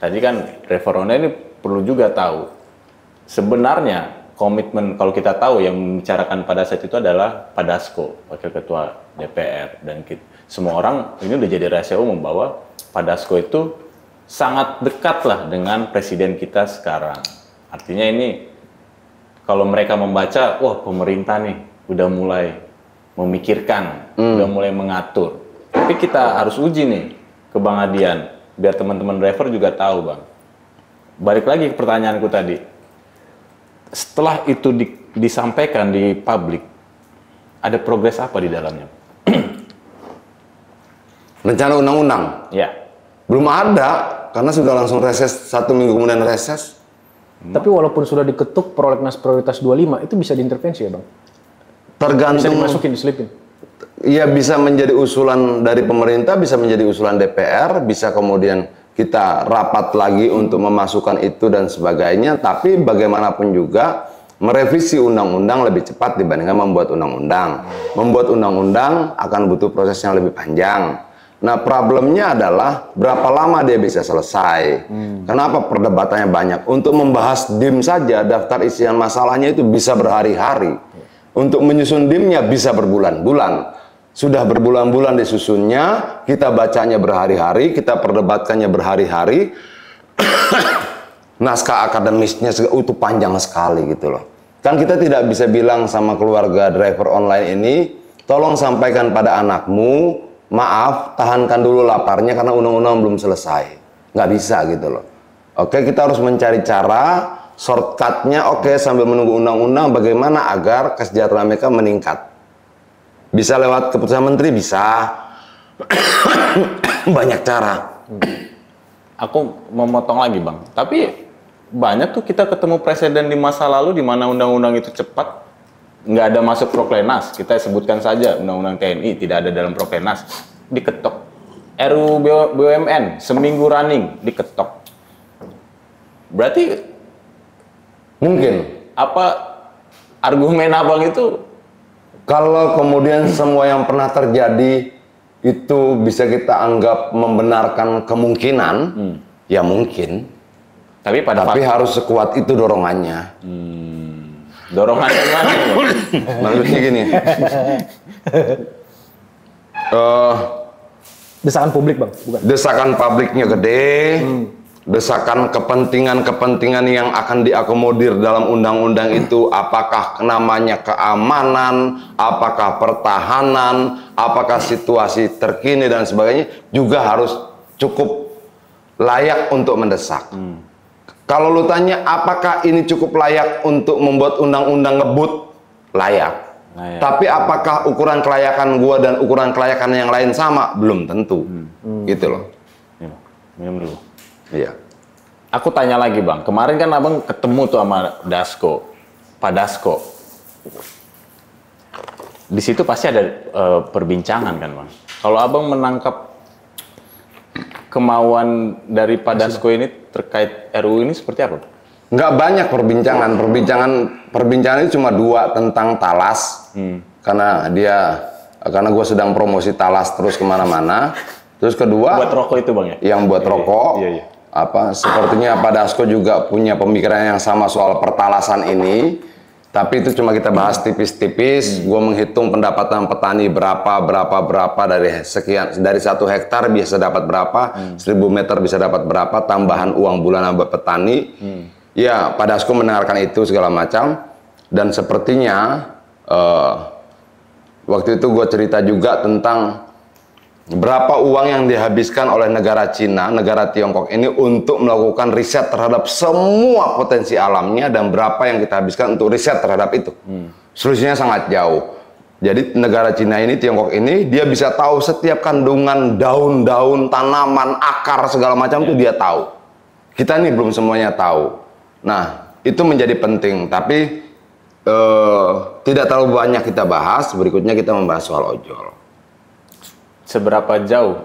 Tadi kan driver online ini perlu juga tahu. Sebenarnya komitmen, kalau kita tahu yang membicarakan pada saat itu adalah Pak Dasko, Wakil Ketua DPR, dan semua orang ini udah jadi rahasia umum bahwa Pak Dasko itu sangat dekat lah dengan presiden kita sekarang. Artinya ini kalau mereka membaca, wah pemerintah nih udah mulai memikirkan, udah mulai mengatur. Tapi kita harus uji nih ke Bang Adian, biar teman-teman driver juga tahu, Bang. Balik lagi ke pertanyaanku tadi. Setelah itu disampaikan di publik, ada progres apa di dalamnya? Rencana undang-undang? Ya. Belum ada, karena sudah langsung reses, 1 minggu kemudian reses. Tapi walaupun sudah diketuk prolegnas prioritas 25, itu bisa diintervensi ya, Bang? Bisa Tergantung, dimasukin, diselipin? ya bisa menjadi usulan dari pemerintah, bisa menjadi usulan DPR, bisa kemudian kita rapat lagi untuk memasukkan itu dan sebagainya. Tapi bagaimanapun juga, merevisi undang-undang lebih cepat dibandingkan membuat undang-undang. Membuat undang-undang akan butuh proses yang lebih panjang. Nah, problemnya adalah berapa lama dia bisa selesai. Kenapa perdebatannya banyak? Untuk membahas DIM saja, daftar isian masalahnya itu bisa berhari-hari. Untuk menyusun DIM-nya bisa berbulan-bulan. Sudah berbulan-bulan disusunnya, kita bacanya berhari-hari, kita perdebatkannya berhari-hari. Naskah akademisnya itu panjang sekali gitu loh. Kan kita tidak bisa bilang sama keluarga driver online ini, tolong sampaikan pada anakmu, maaf, tahankan dulu laparnya karena undang-undang belum selesai. Nggak bisa gitu loh. Oke, kita harus mencari cara, shortcutnya sambil menunggu undang-undang bagaimana agar kesejahteraan mereka meningkat. Bisa lewat keputusan menteri, bisa. Banyak cara. Aku mau motong lagi Bang, tapi banyak tuh kita ketemu presiden di masa lalu di mana undang-undang itu cepat, nggak ada masuk Proklenas. Kita sebutkan saja undang-undang TNI tidak ada dalam Proklenas, diketok. RUU BUMN seminggu running diketok. Berarti Mungkin. apa argumen Abang itu? Kalau kemudian semua yang pernah terjadi itu bisa kita anggap membenarkan kemungkinan, ya mungkin. Tapi harus sekuat itu dorongannya. Dorongannya gimana? Maksudnya gini. Desakan publik Bang, bukan? Desakan publiknya gede. Desakan kepentingan-kepentingan yang akan diakomodir dalam undang-undang itu, apakah namanya keamanan, apakah pertahanan, apakah situasi terkini dan sebagainya, juga harus cukup layak untuk mendesak. Kalau lu tanya apakah ini cukup layak untuk membuat undang-undang ngebut, layak. Tapi apakah ukuran kelayakan gua dan ukuran kelayakan yang lain sama? Belum tentu. Gitu loh. Minum dulu. Iya. Aku tanya lagi Bang, kemarin kan Abang ketemu tuh sama Dasko, Pak Dasko. Di situ pasti ada perbincangan kan Bang. Kalau Abang menangkap kemauan dari Pak Dasko ini terkait RUU ini seperti apa? Nggak banyak perbincangan itu cuma dua tentang Talas. Karena gue sedang promosi Talas terus kemana-mana. Terus kedua, Buat rokok itu Bang ya? yang buat rokok. Iya. Sepertinya Pak Dasko juga punya pemikiran yang sama soal pertalasan ini. Tapi itu cuma kita bahas tipis-tipis. Gue menghitung pendapatan petani berapa dari sekian, dari 1 hektar bisa dapat berapa, 1000 meter bisa dapat berapa, tambahan uang bulanan buat petani. Ya, Pak Dasko mendengarkan itu segala macam. Dan sepertinya waktu itu gue cerita juga tentang berapa uang yang dihabiskan oleh negara Cina, negara Tiongkok ini untuk melakukan riset terhadap semua potensi alamnya dan berapa yang kita habiskan untuk riset terhadap itu. Selisihnya sangat jauh. Jadi negara Cina ini, Tiongkok ini, dia bisa tahu setiap kandungan daun-daun, tanaman, akar, segala macam itu dia tahu. Kita ini belum semuanya tahu. Nah, itu menjadi penting. Tapi tidak terlalu banyak kita bahas. Berikutnya kita membahas soal ojol. Seberapa jauh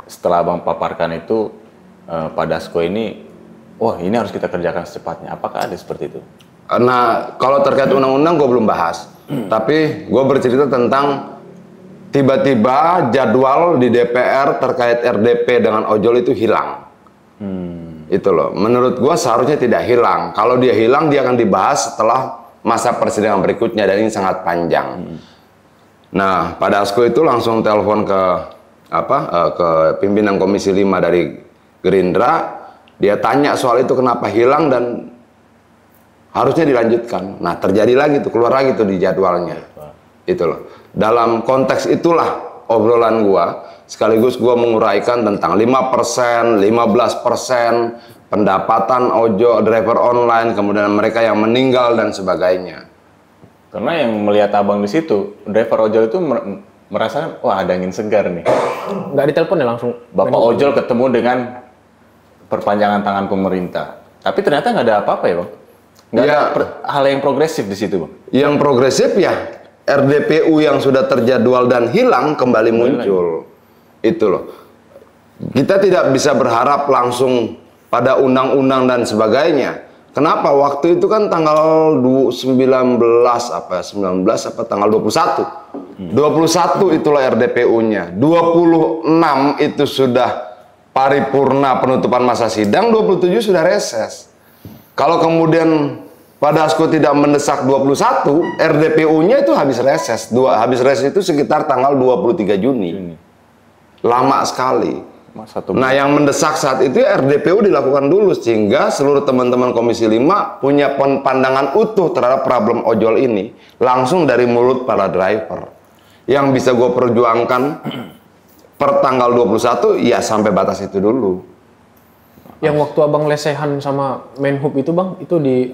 setelah Abang paparkan itu Pak Dasko ini, ini harus kita kerjakan secepatnya. Apakah ada seperti itu? Nah, kalau terkait undang-undang gue belum bahas. Tapi gue bercerita tentang tiba-tiba jadwal di DPR terkait RDP dengan ojol itu hilang. Itu loh. Menurut gue seharusnya tidak hilang. Kalau dia hilang, dia akan dibahas setelah masa persidangan berikutnya dan ini sangat panjang. Nah, Pak Dasko itu langsung telepon ke pimpinan Komisi 5 dari Gerindra. Dia tanya soal itu kenapa hilang dan harusnya dilanjutkan. Nah, terjadi lagi tuh, keluar lagi tuh di jadwalnya. Itu loh. Dalam konteks itulah obrolan gua, sekaligus gua menguraikan tentang 5%, 15% pendapatan ojol driver online, kemudian mereka yang meninggal dan sebagainya. Karena yang melihat Abang di situ, driver ojol itu merasakan, wah ada angin segar nih. Nggak ditelepon ya langsung? Bapak ojol ketemu dengan perpanjangan tangan pemerintah. Tapi ternyata nggak ada apa-apa ya Bang? Nggak ada hal yang progresif di situ Bang? Yang progresif ya, RDPU yang sudah terjadwal dan hilang kembali muncul. Itu loh. Kita tidak bisa berharap langsung pada undang-undang dan sebagainya. Kenapa? Waktu itu kan tanggal 19 apa tanggal 21. 21 itulah RDPU-nya. 26 itu sudah paripurna penutupan masa sidang, 27 sudah reses. Kalau kemudian Padasko tidak mendesak 21, RDPU-nya itu habis reses. Habis reses itu sekitar tanggal 23 Juni. Lama sekali. Nah, yang mendesak saat itu RDPU dilakukan dulu sehingga seluruh teman-teman Komisi 5 punya pandangan utuh terhadap problem ojol ini langsung dari mulut para driver. Yang bisa gue perjuangkan per tanggal 21 ya sampai batas itu dulu. Yang waktu abang lesehan sama Menhub itu bang, itu di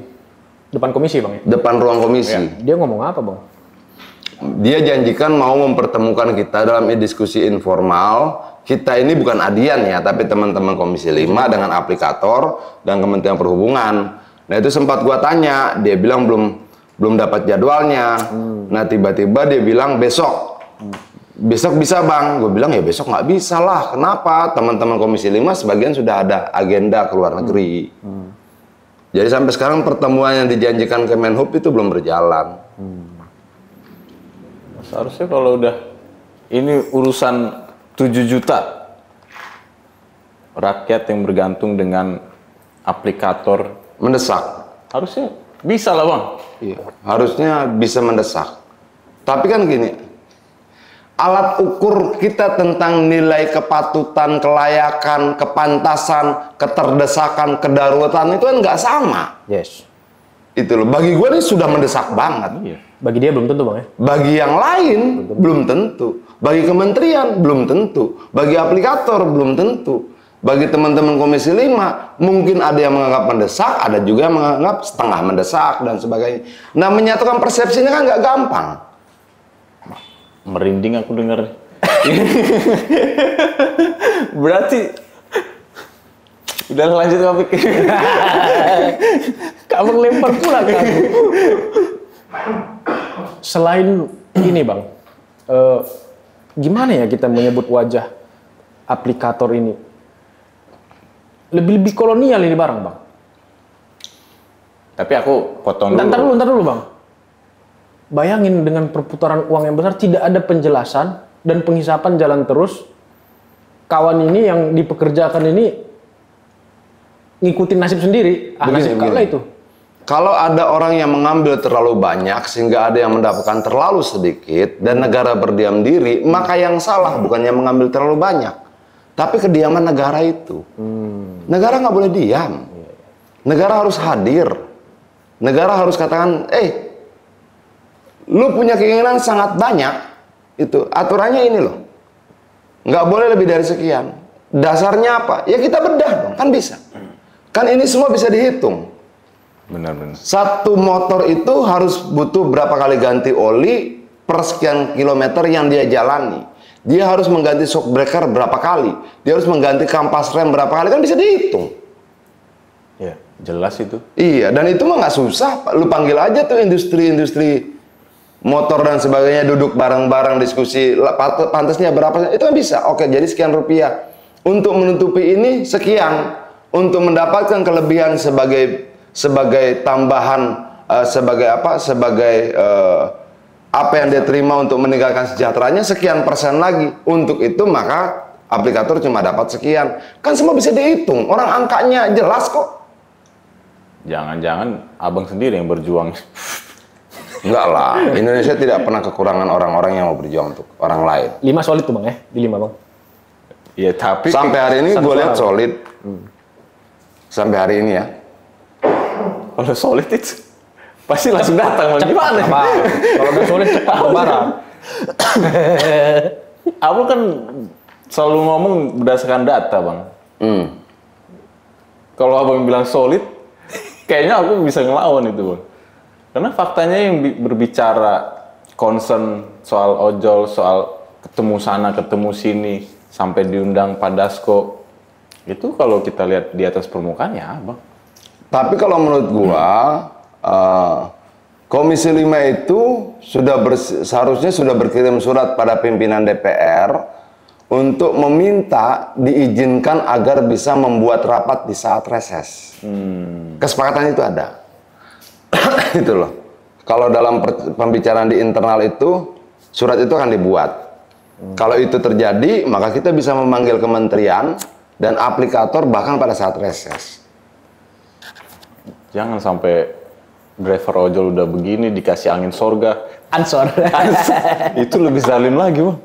depan komisi bang ya? Depan ruang komisi. Ya. Dia ngomong apa bang? Dia janjikan mau mempertemukan kita dalam diskusi informal. Kita ini bukan adian ya, tapi teman-teman Komisi 5 dengan aplikator dan Kementerian Perhubungan. Nah itu sempat gua tanya, dia bilang belum dapat jadwalnya. Nah tiba-tiba dia bilang besok. Besok bisa bang, gue bilang ya besok nggak bisa lah. Kenapa? Teman-teman Komisi 5 sebagian sudah ada agenda ke luar negeri. Jadi sampai sekarang pertemuan yang dijanjikan Kemenhub itu belum berjalan. Seharusnya kalau udah ini urusan 7 juta rakyat yang bergantung dengan aplikator Mendesak. harusnya bisa lah bang. Iya, harusnya bisa mendesak. Tapi kan gini, alat ukur kita tentang nilai kepatutan, kelayakan, kepantasan, keterdesakan, kedaruratan itu kan nggak sama. Yes. Itu loh, bagi gue ini sudah mendesak banget. Iya. Bagi dia belum tentu bang ya? Bagi yang lain belum tentu. Bagi kementerian belum tentu. Bagi aplikator belum tentu. Bagi teman-teman Komisi 5 mungkin ada yang menganggap mendesak, ada juga yang menganggap setengah mendesak dan sebagainya. Nah menyatukan persepsinya kan nggak gampang. Merinding aku denger. Berarti udah lanjut topik. Kamu lempar pula kan? Selain ini bang, gimana ya kita menyebut wajah aplikator ini? Lebih kolonial ini barang bang. Tapi aku potong dulu. Ntar dulu bang. Bayangin dengan perputaran uang yang besar tidak ada penjelasan dan penghisapan jalan terus. Kawan ini yang dipekerjakan ini ngikutin nasib sendiri. Nasib kalah itu. Kalau ada orang yang mengambil terlalu banyak sehingga ada yang mendapatkan terlalu sedikit dan negara berdiam diri, maka yang salah bukannya mengambil terlalu banyak, tapi kediaman negara itu. Negara nggak boleh diam. Negara harus hadir. Negara harus katakan, lu punya keinginan sangat banyak, itu aturannya ini loh. Nggak boleh lebih dari sekian. Dasarnya apa? Ya kita bedah dong, kan bisa. Kan ini semua bisa dihitung. Benar-benar. Satu motor itu harus butuh berapa kali ganti oli per sekian kilometer yang dia jalani. Dia harus mengganti shock breaker berapa kali. Dia harus mengganti kampas rem berapa kali, kan bisa dihitung. Ya, jelas itu. Iya, dan itu mah nggak susah. Lu panggil aja tuh industri-industri motor dan sebagainya, duduk bareng-bareng diskusi, pantasnya berapa, itu kan bisa. Oke, jadi sekian rupiah. Untuk menutupi ini sekian. Untuk mendapatkan kelebihan sebagai tambahan, sebagai apa? Sebagai apa yang dia terima untuk meninggalkan sejahteranya sekian persen lagi. Untuk itu maka aplikator cuma dapat sekian. Kan semua bisa dihitung. Orang angkanya jelas kok. Jangan-jangan abang sendiri yang berjuang. Enggak lah, Indonesia tidak pernah kekurangan orang-orang yang mau berjuang untuk orang lain. 5 solid tuh bang ya, di 5 bang. Iya, tapi sampai hari ini gue lihat solid. Sampai hari ini ya. Kalau solid itu pasti langsung datang. Gimana? Kalau udah solid cepat lebaran. Abang kan selalu ngomong berdasarkan data bang. Kalau abang bilang solid, kayaknya aku bisa ngelawan itu bang. Karena faktanya yang berbicara concern soal ojol, soal ketemu sana, ketemu sini, sampai diundang Padasko, itu kalau kita lihat di atas permukaan ya abang. Tapi kalau menurut gua, Komisi 5 itu seharusnya sudah berkirim surat pada pimpinan DPR untuk meminta diizinkan agar bisa membuat rapat di saat reses. Kesepakatan itu ada. Itu loh. Kalau dalam pembicaraan di internal itu, surat itu akan dibuat. Kalau itu terjadi, maka kita bisa memanggil kementerian dan aplikator bahkan pada saat reses. Jangan sampai driver ojol udah begini dikasih angin sorga. Ansor. Itu lebih zalim lagi, Bang.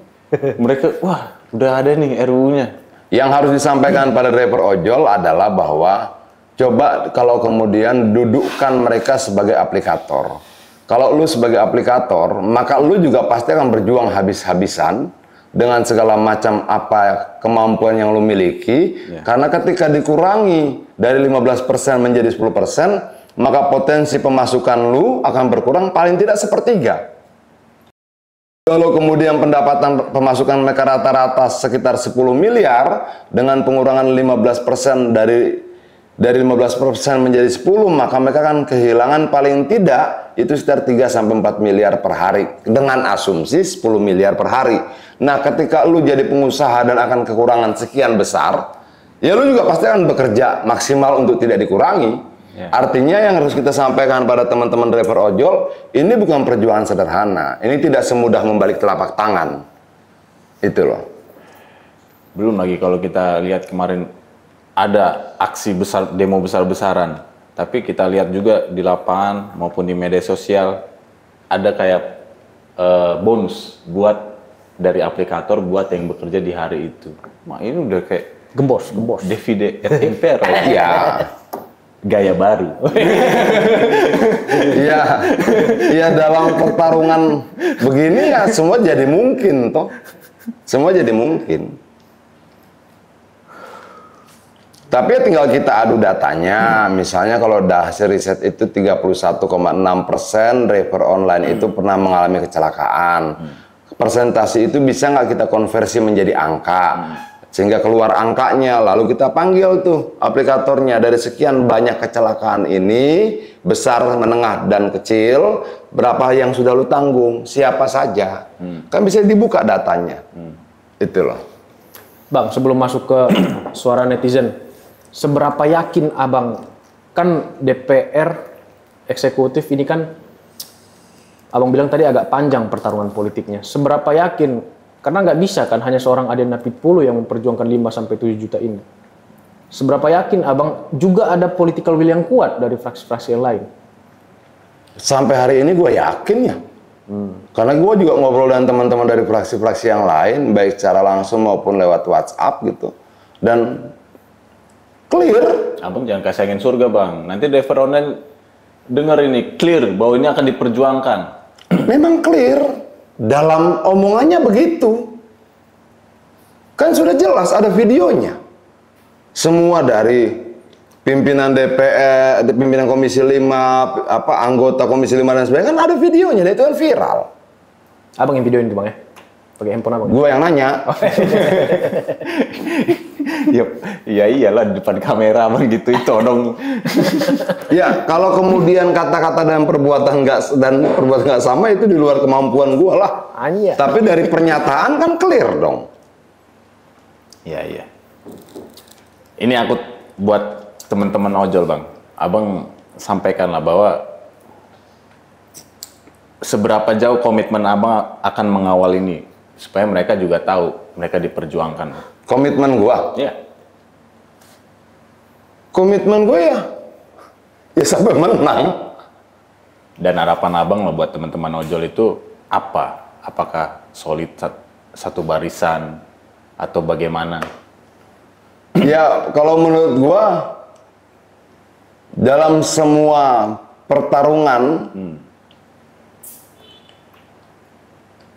Mereka, wah, udah ada nih RUU-nya. Yang harus disampaikan pada driver ojol adalah bahwa coba kalau kemudian dudukkan mereka sebagai aplikator. Kalau lu sebagai aplikator, maka lu juga pasti akan berjuang habis-habisan dengan segala macam apa kemampuan yang lu miliki. Karena ketika dikurangi dari 15% menjadi 10%, maka potensi pemasukan lu akan berkurang paling tidak sepertiga. Kalau kemudian pendapatan pemasukan mereka rata-rata sekitar 10 miliar dengan pengurangan 15% dari 15% menjadi 10, maka mereka akan kehilangan paling tidak itu sekitar 3-4 miliar per hari dengan asumsi 10 miliar per hari. Nah, ketika lu jadi pengusaha dan akan kekurangan sekian besar, ya lu juga pasti akan bekerja maksimal untuk tidak dikurangi. Artinya yang harus kita sampaikan pada teman-teman driver ojol, ini bukan perjuangan sederhana. Ini tidak semudah membalik telapak tangan. Itu loh. Belum lagi kalau kita lihat kemarin ada aksi besar, demo besar-besaran. Tapi kita lihat juga di lapangan maupun di media sosial ada kayak bonus buat dari aplikator buat yang bekerja di hari itu. Nah, ini udah kayak Gembos. divide et impera. Ya. Gaya baru. Iya. Iya, dalam pertarungan begini ya semua jadi mungkin toh. Semua jadi mungkin. Tapi ya tinggal kita adu datanya. Misalnya kalau hasil riset itu 31,6% driver online itu pernah mengalami kecelakaan. Persentase itu bisa nggak kita konversi menjadi angka? Sehingga keluar angkanya, lalu kita panggil tuh aplikatornya dari sekian banyak kecelakaan ini, besar, menengah, dan kecil, berapa yang sudah lu tanggung, siapa saja. Kan bisa dibuka datanya. Itu loh. Bang, sebelum masuk ke suara netizen, seberapa yakin abang, kan DPR eksekutif ini kan, abang bilang tadi agak panjang pertarungan politiknya. Seberapa yakin, karena nggak bisa kan hanya seorang Adena Pitpulu yang memperjuangkan 5-7 juta ini. Seberapa yakin abang juga ada political will yang kuat dari fraksi-fraksi yang lain? Sampai hari ini gue yakin ya. Karena gue juga ngobrol dengan teman-teman dari fraksi-fraksi yang lain, baik secara langsung maupun lewat WhatsApp gitu. Dan clear. Abang jangan kasih angin surga, Bang. Nanti driver online dengar ini, clear bahwa ini akan diperjuangkan. Memang clear. Dalam omongannya begitu. Kan sudah jelas ada videonya. Semua dari pimpinan DPR, pimpinan Komisi 5, anggota Komisi 5 dan sebagainya kan ada videonya, dan itu kan viral. Abang yang videoin itu, Bang ya? Pakai handphone abang? Gue yang nanya. Ya iyalah di depan kamera abang gitu itu dong. Ya, kalau kemudian kata-kata dan perbuatan nggak sama itu di luar kemampuan gue lah. Anya. Tapi dari pernyataan kan clear dong. Iya. Ini aku buat teman-teman ojol, Bang. Abang sampaikanlah bahwa seberapa jauh komitmen abang akan mengawal ini supaya mereka juga tahu mereka diperjuangkan. Komitmen gue? Iya. Komitmen gue ya sampai menang. Dan harapan abang lah buat teman-teman ojol itu apa? Apakah solid satu barisan atau bagaimana? Ya, kalau menurut gua dalam semua pertarungan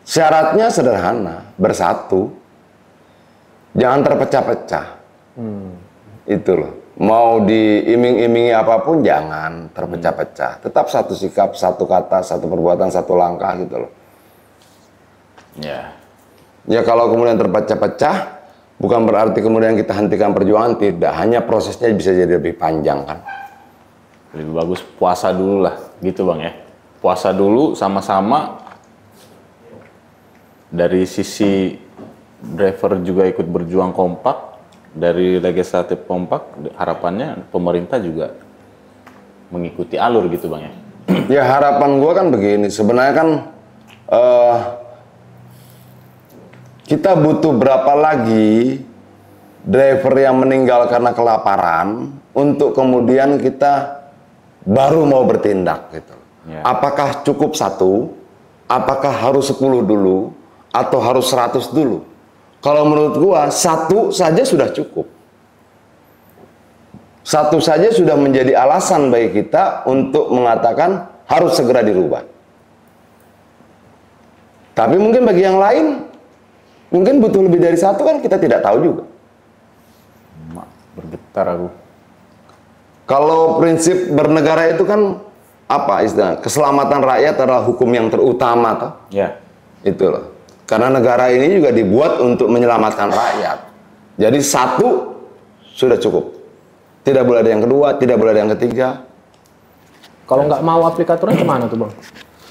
syaratnya sederhana, bersatu. Jangan terpecah-pecah. Itu loh. Mau diiming-imingi apapun jangan terpecah-pecah. Tetap satu sikap, satu kata, satu perbuatan, satu langkah gitu loh. Ya. Ya kalau kemudian terpecah-pecah, bukan berarti kemudian kita hentikan perjuangan, tidak. Hanya prosesnya bisa jadi lebih panjang kan. Lebih bagus puasa dulu lah, gitu Bang ya. Puasa dulu sama-sama dari sisi driver juga ikut berjuang kompak, dari legislatif kompak, harapannya pemerintah juga mengikuti alur gitu Bang ya. Ya harapan gua kan begini, sebenarnya kan kita butuh berapa lagi driver yang meninggal karena kelaparan untuk kemudian kita baru mau bertindak gitu. Ya. Apakah cukup 1? Apakah harus 10 dulu? Atau harus 100 dulu? Kalau menurut gua 1 saja sudah cukup. 1 saja sudah menjadi alasan bagi kita untuk mengatakan harus segera dirubah. Tapi mungkin bagi yang lain, mungkin butuh lebih dari 1 kan kita tidak tahu juga. Bergetar aku. Kalau prinsip bernegara itu kan apa istilahnya? Keselamatan rakyat adalah hukum yang terutama toh. Ya. Itu loh. Karena negara ini juga dibuat untuk menyelamatkan rakyat. Jadi 1 sudah cukup. Tidak boleh ada yang kedua, tidak boleh ada yang ketiga. Kalau nggak mau aplikatornya kemana tuh Bang?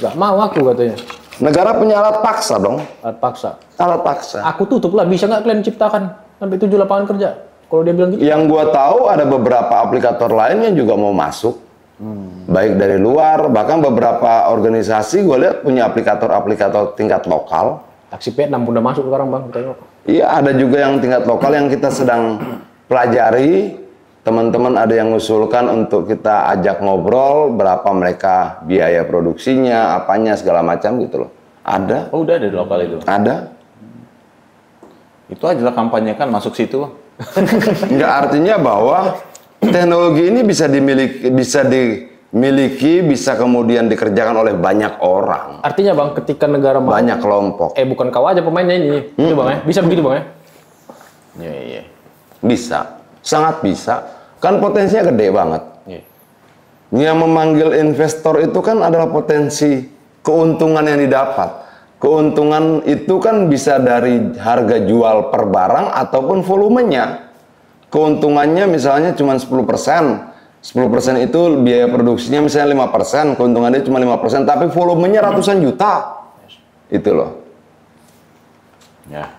Nggak mau aku katanya. Negara punya alat paksa dong. Alat paksa. Alat paksa. Aku tutup lah, bisa nggak kalian ciptakan sampai 7 lapangan kerja? Kalau dia bilang gitu. Yang gua tahu ada beberapa aplikator lain yang juga mau masuk. Baik dari luar, bahkan beberapa organisasi gue lihat punya aplikator-aplikator tingkat lokal. Taksi Vietnam udah masuk sekarang Bang. Iya, ada juga yang tingkat lokal yang kita sedang pelajari. Teman-teman ada yang mengusulkan untuk kita ajak ngobrol berapa mereka biaya produksinya, apanya segala macam gitu loh. Ada. Oh udah ada di lokal itu? Ada. Itu aja kampanye kan masuk situ. Enggak, artinya bahwa teknologi ini bisa dimiliki, bisa kemudian dikerjakan oleh banyak orang. Artinya Bang, ketika negara mau, Banyak kelompok. bukan kau aja pemainnya ini. Itu Bang ya. Bisa begitu Bang ya? Iya, iya. Bisa. Sangat bisa. Kan potensinya gede banget. Iya. Yang memanggil investor itu kan adalah potensi keuntungan yang didapat. Keuntungan itu kan bisa dari harga jual per barang ataupun volumenya. Keuntungannya misalnya cuma 10%. 10% itu biaya produksinya misalnya 5%, keuntungannya cuma 5%, tapi volumenya ratusan juta. Itu loh. Ya.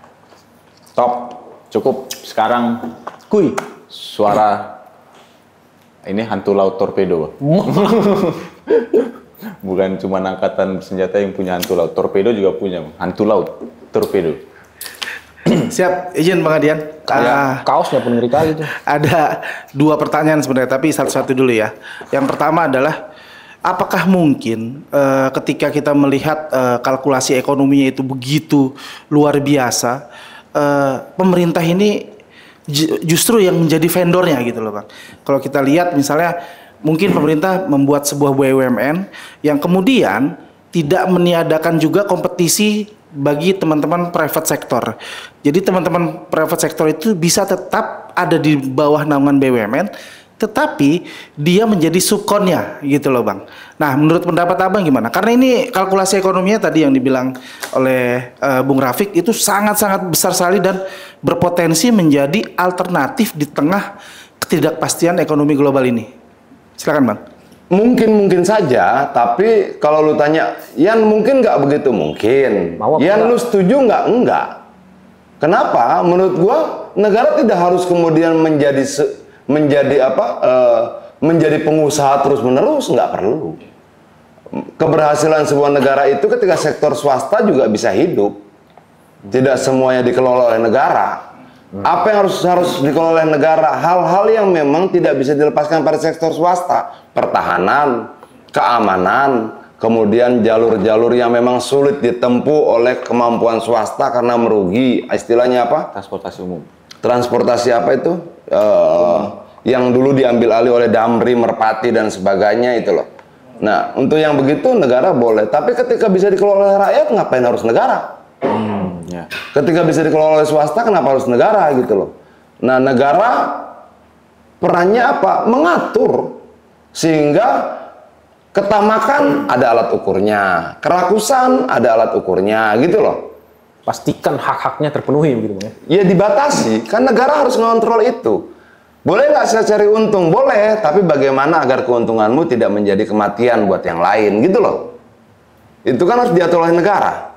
Top. Cukup. Sekarang Kuy. suara ini hantu laut torpedo. Bukan cuma angkatan senjata yang punya hantu laut, torpedo juga punya hantu laut torpedo. Siap, izin Bang Adian. Kaosnya pun ngeri kali tuh. Ada 2 pertanyaan sebenarnya, tapi satu-satu dulu ya. Yang pertama adalah, apakah mungkin ketika kita melihat kalkulasi ekonominya itu begitu luar biasa, pemerintah ini justru yang menjadi vendornya gitu loh Bang. Kalau kita lihat misalnya mungkin pemerintah membuat sebuah BUMN yang kemudian tidak meniadakan juga kompetisi bagi teman-teman private sector. Jadi teman-teman private sector itu bisa tetap ada di bawah naungan BUMN, tetapi dia menjadi subkonnya gitu loh Bang. Nah menurut pendapat Abang gimana? Karena ini kalkulasi ekonominya tadi yang dibilang oleh Bung Rafiq itu sangat-sangat besar sekali dan berpotensi menjadi alternatif di tengah ketidakpastian ekonomi global ini. Silakan Bang. Mungkin saja, tapi kalau lu tanya, Yan mungkin nggak begitu mungkin. Yan lu setuju nggak? Enggak. Kenapa? Menurut gua negara tidak harus kemudian menjadi pengusaha terus-menerus, nggak perlu. Keberhasilan sebuah negara itu ketika sektor swasta juga bisa hidup. Tidak semuanya dikelola oleh negara. Apa yang harus dikelola oleh negara? Hal-hal yang memang tidak bisa dilepaskan pada sektor swasta. Pertahanan, keamanan, kemudian jalur-jalur yang memang sulit ditempuh oleh kemampuan swasta karena merugi. Istilahnya apa? Transportasi umum. Transportasi apa itu? Yang dulu diambil alih oleh Damri, Merpati, dan sebagainya itu loh. Nah, untuk yang begitu negara boleh. Tapi ketika bisa dikelola oleh rakyat, ngapain harus negara? Ya. Ketika bisa dikelola oleh swasta, kenapa harus negara gitu loh? Nah, negara perannya apa? Mengatur sehingga ketamakan ada alat ukurnya, kerakusan ada alat ukurnya, gitu loh. Pastikan hak-haknya terpenuhi begitu Bang ya. Ya dibatasi, kan negara harus mengontrol itu. Boleh nggak saya cari untung? Boleh, tapi bagaimana agar keuntunganmu tidak menjadi kematian buat yang lain, gitu loh. Itu kan harus diatur oleh negara.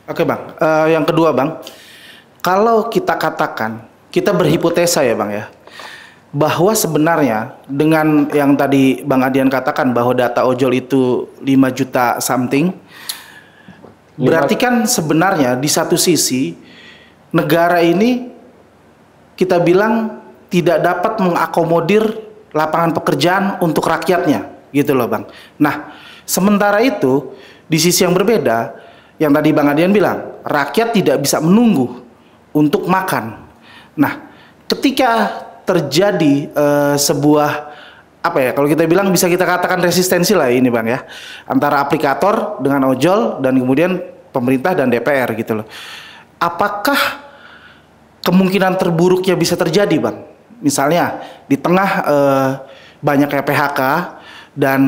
Oke Bang, yang kedua Bang, kalau kita katakan, kita berhipotesa ya Bang ya, bahwa sebenarnya dengan yang tadi Bang Adian katakan bahwa data ojol itu 5 juta something, berarti kan sebenarnya di satu sisi negara ini kita bilang tidak dapat mengakomodir lapangan pekerjaan untuk rakyatnya, gitu loh Bang. Nah, sementara itu di sisi yang berbeda, yang tadi Bang Adian bilang, rakyat tidak bisa menunggu untuk makan. Nah, ketika terjadi sebuah apa ya, kalau kita bilang bisa kita katakan resistensi lah ini Bang ya, antara aplikator dengan ojol dan kemudian pemerintah dan DPR gitu loh. Apakah kemungkinan terburuknya bisa terjadi Bang? Misalnya di tengah banyaknya PHK dan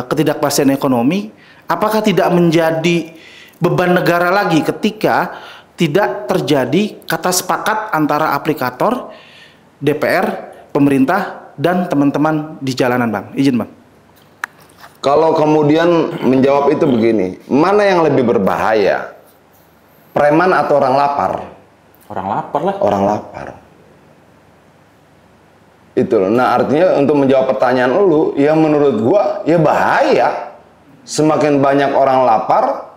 ketidakpastian ekonomi, apakah tidak menjadi beban negara lagi ketika tidak terjadi kata sepakat antara aplikator, DPR, pemerintah, dan teman-teman di jalanan Bang? Izin Bang. Kalau kemudian menjawab itu begini, mana yang lebih berbahaya? Preman atau orang lapar? Orang lapar lah. Orang lapar. Itu loh. Nah, artinya untuk menjawab pertanyaan lu, ya menurut gua ya bahaya. Semakin banyak orang lapar,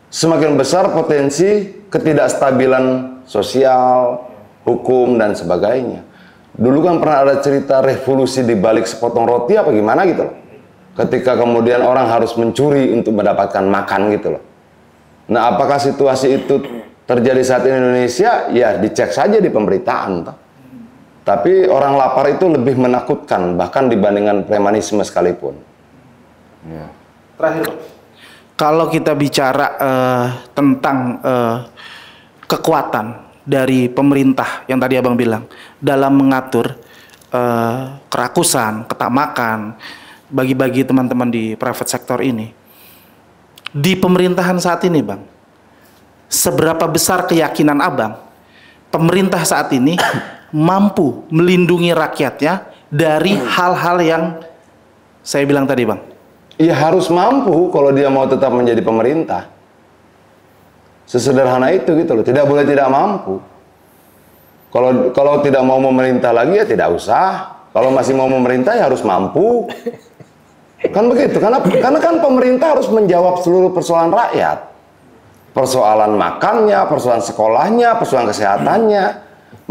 semakin besar potensi ketidakstabilan sosial, hukum, dan sebagainya. Dulu kan pernah ada cerita revolusi di balik sepotong roti apa gimana gitu loh. Ketika kemudian orang harus mencuri untuk mendapatkan makan gitu loh. Nah, apakah situasi itu terjadi saat ini di Indonesia? Ya dicek saja di pemberitaan toh. Tapi orang lapar itu lebih menakutkan bahkan dibandingkan premanisme sekalipun. Ya. Terakhir Bang, kalau kita bicara tentang kekuatan dari pemerintah yang tadi Abang bilang dalam mengatur kerakusan, ketamakan, bagi-bagi teman-teman di private sector ini, di pemerintahan saat ini Bang, seberapa besar keyakinan Abang pemerintah saat ini mampu melindungi rakyatnya dari hal-hal yang saya bilang tadi Bang? Ya harus mampu kalau dia mau tetap menjadi pemerintah. Sesederhana itu gitu loh. Tidak boleh tidak mampu. Kalau tidak mau memerintah lagi ya tidak usah. Kalau masih mau memerintah ya harus mampu. Kan begitu. Karena kan pemerintah harus menjawab seluruh persoalan rakyat. Persoalan makannya, persoalan sekolahnya, persoalan kesehatannya.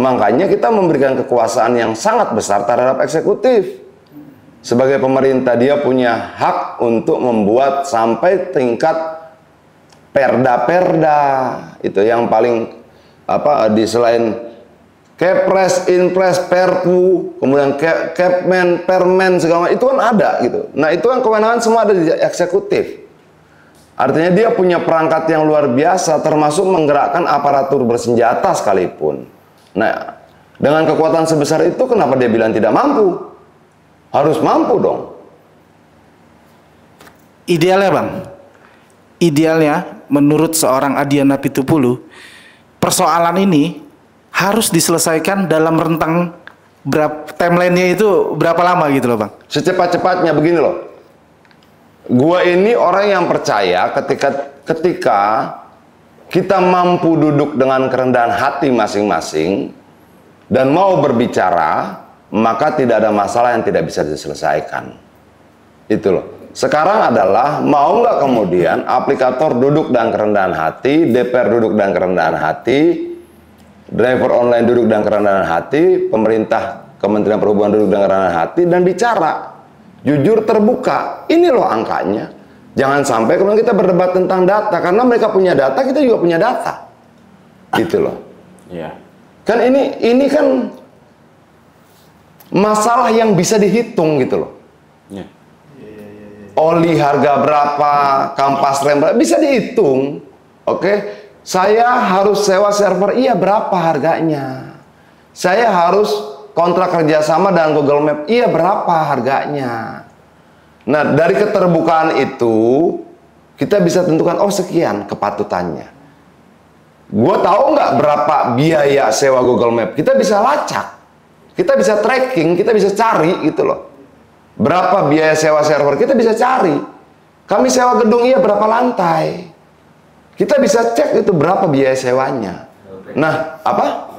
Makanya kita memberikan kekuasaan yang sangat besar terhadap eksekutif. Sebagai pemerintah dia punya hak untuk membuat sampai tingkat perda-perda itu yang paling apa di selain Kepres, Inpres, Perpu, kemudian Kepmen, Permen segala macam itu kan ada gitu. Nah itu kan kewenangan semua ada di eksekutif. Artinya dia punya perangkat yang luar biasa termasuk menggerakkan aparatur bersenjata sekalipun. Nah dengan kekuatan sebesar itu kenapa dia bilang tidak mampu? Harus mampu dong. Idealnya Bang, idealnya menurut seorang Adian Apitupulu, persoalan ini harus diselesaikan dalam rentang timelinenya itu berapa lama gitu loh Bang? Secepat-cepatnya begini loh. Gua ini orang yang percaya ketika kita mampu duduk dengan kerendahan hati masing-masing dan mau berbicara, maka tidak ada masalah yang tidak bisa diselesaikan. Itu loh. Sekarang adalah mau nggak kemudian aplikator duduk dengan kerendahan hati, DPR duduk dengan kerendahan hati, driver online duduk dengan kerendahan hati, pemerintah Kementerian Perhubungan duduk dengan kerendahan hati dan bicara jujur terbuka. Ini loh angkanya. Jangan sampai kemudian kita berdebat tentang data karena mereka punya data, kita juga punya data. Gitu loh. Iya. Kan ini kan masalah yang bisa dihitung gitu loh. Ya. Oli harga berapa, kampas rem berapa, bisa dihitung. Oke, saya harus sewa server, iya berapa harganya? Saya harus kontrak kerjasama dengan Google Map, iya berapa harganya? Nah dari keterbukaan itu kita bisa tentukan oh sekian kepatutannya. Gue tahu nggak berapa biaya sewa Google Map? Kita bisa lacak. Kita bisa tracking, kita bisa cari gitu loh. Berapa biaya sewa server, kita bisa cari. Kami sewa gedung, iya berapa lantai. Kita bisa cek itu berapa biaya sewanya. Nah, apa?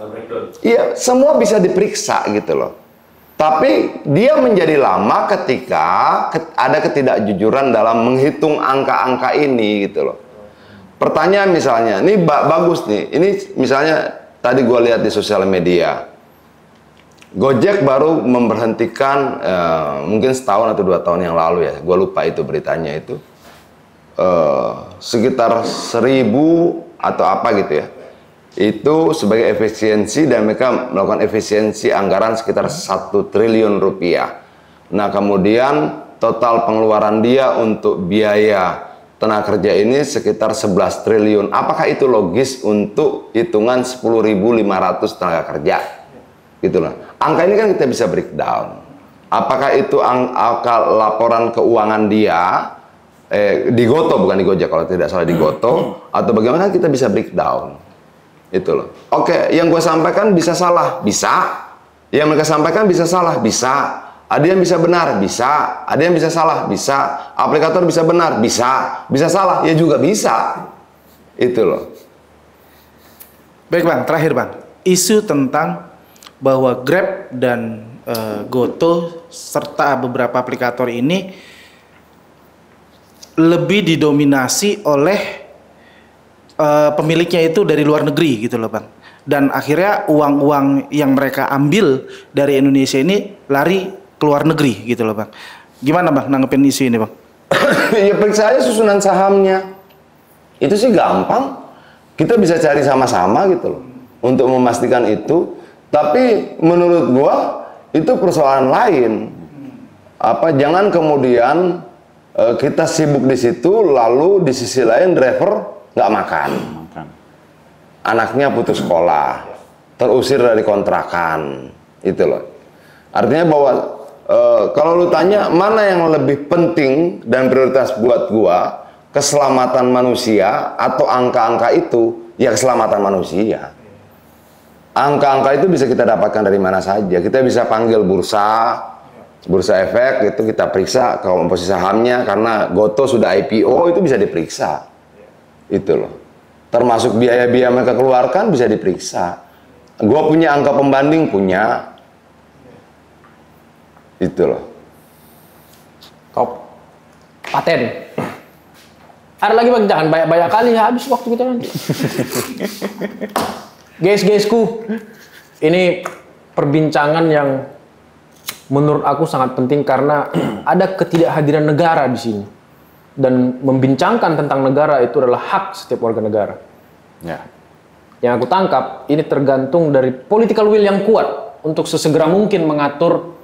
Iya, semua bisa diperiksa gitu loh. Tapi dia menjadi lama ketika ada ketidakjujuran dalam menghitung angka-angka ini gitu loh. Pertanyaan misalnya, ini bagus nih. Ini misalnya tadi gue lihat di sosial media. Gojek baru memberhentikan mungkin setahun atau 2 tahun yang lalu ya. Gue lupa itu beritanya itu. Sekitar 1.000 atau apa gitu ya. Itu sebagai efisiensi dan mereka melakukan efisiensi anggaran sekitar 1 triliun rupiah. Nah kemudian total pengeluaran dia untuk biaya tenaga kerja ini sekitar 11 triliun. Apakah itu logis untuk hitungan 10.500 tenaga kerja? Gitu loh. Angka ini kan kita bisa breakdown. Apakah itu angka laporan keuangan dia di Goto, bukan di Gojek kalau tidak salah, di Goto, atau bagaimana kita bisa breakdown? Itu loh. Oke, yang gue sampaikan bisa salah, bisa. Yang mereka sampaikan bisa salah, bisa. Ada yang bisa benar, bisa. Ada yang bisa salah, bisa. Aplikator bisa benar, bisa. Bisa salah, ya juga bisa. Itu loh. Baik Bang, terakhir Bang. Isu tentang bahwa Grab dan Goto serta beberapa aplikator ini lebih didominasi oleh pemiliknya itu dari luar negeri gitu loh Bang. Dan akhirnya uang-uang yang mereka ambil dari Indonesia ini lari ke luar negeri gitu loh Bang. Gimana Bang nanggepin isu ini Bang? Ya periksa aja susunan sahamnya. Itu sih gampang. Kita bisa cari sama-sama gitu loh. Untuk memastikan itu. Tapi menurut gua itu persoalan lain. Jangan kemudian kita sibuk di situ lalu di sisi lain driver nggak makan. Anaknya putus sekolah, terusir dari kontrakan, itu loh. Artinya bahwa kalau lu tanya mana yang lebih penting dan prioritas buat gua, keselamatan manusia atau angka-angka itu, ya keselamatan manusia. Angka-angka itu bisa kita dapatkan dari mana saja. Kita bisa panggil bursa efek, itu kita periksa komposisi sahamnya karena Goto sudah IPO, itu bisa diperiksa. Itu loh. Termasuk biaya-biaya mereka keluarkan bisa diperiksa. Gua punya angka pembanding, punya. Itu loh. Top. Paten. Ada lagi Bang, jangan banyak-banyak kali habis waktu kita nanti. Guys-guysku, ini perbincangan yang menurut aku sangat penting karena ada ketidakhadiran negara di sini. Dan membincangkan tentang negara itu adalah hak setiap warga negara. Ya. Yang aku tangkap, ini tergantung dari political will yang kuat untuk sesegera mungkin mengatur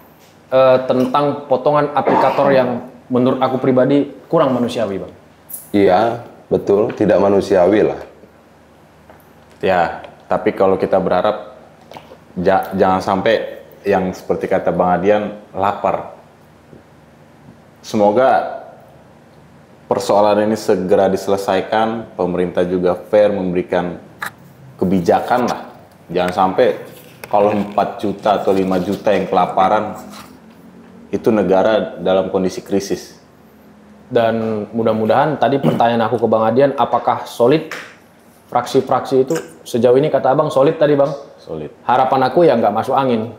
tentang potongan aplikator yang menurut aku pribadi kurang manusiawi, Bang. Iya, betul. Tidak manusiawi lah. Ya, tapi kalau kita berharap jangan sampai yang seperti kata Bang Adian lapar. Semoga persoalan ini segera diselesaikan, pemerintah juga fair memberikan kebijakan lah. Jangan sampai kalau 4 juta atau 5 juta yang kelaparan, itu negara dalam kondisi krisis. Dan mudah-mudahan tadi pertanyaan aku ke Bang Adian, apakah solid fraksi-fraksi itu? Sejauh ini kata Abang solid tadi Bang. Solid. Harapan aku ya nggak masuk angin.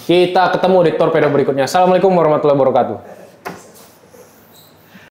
Kita ketemu di torpedo berikutnya. Assalamualaikum warahmatullahi wabarakatuh.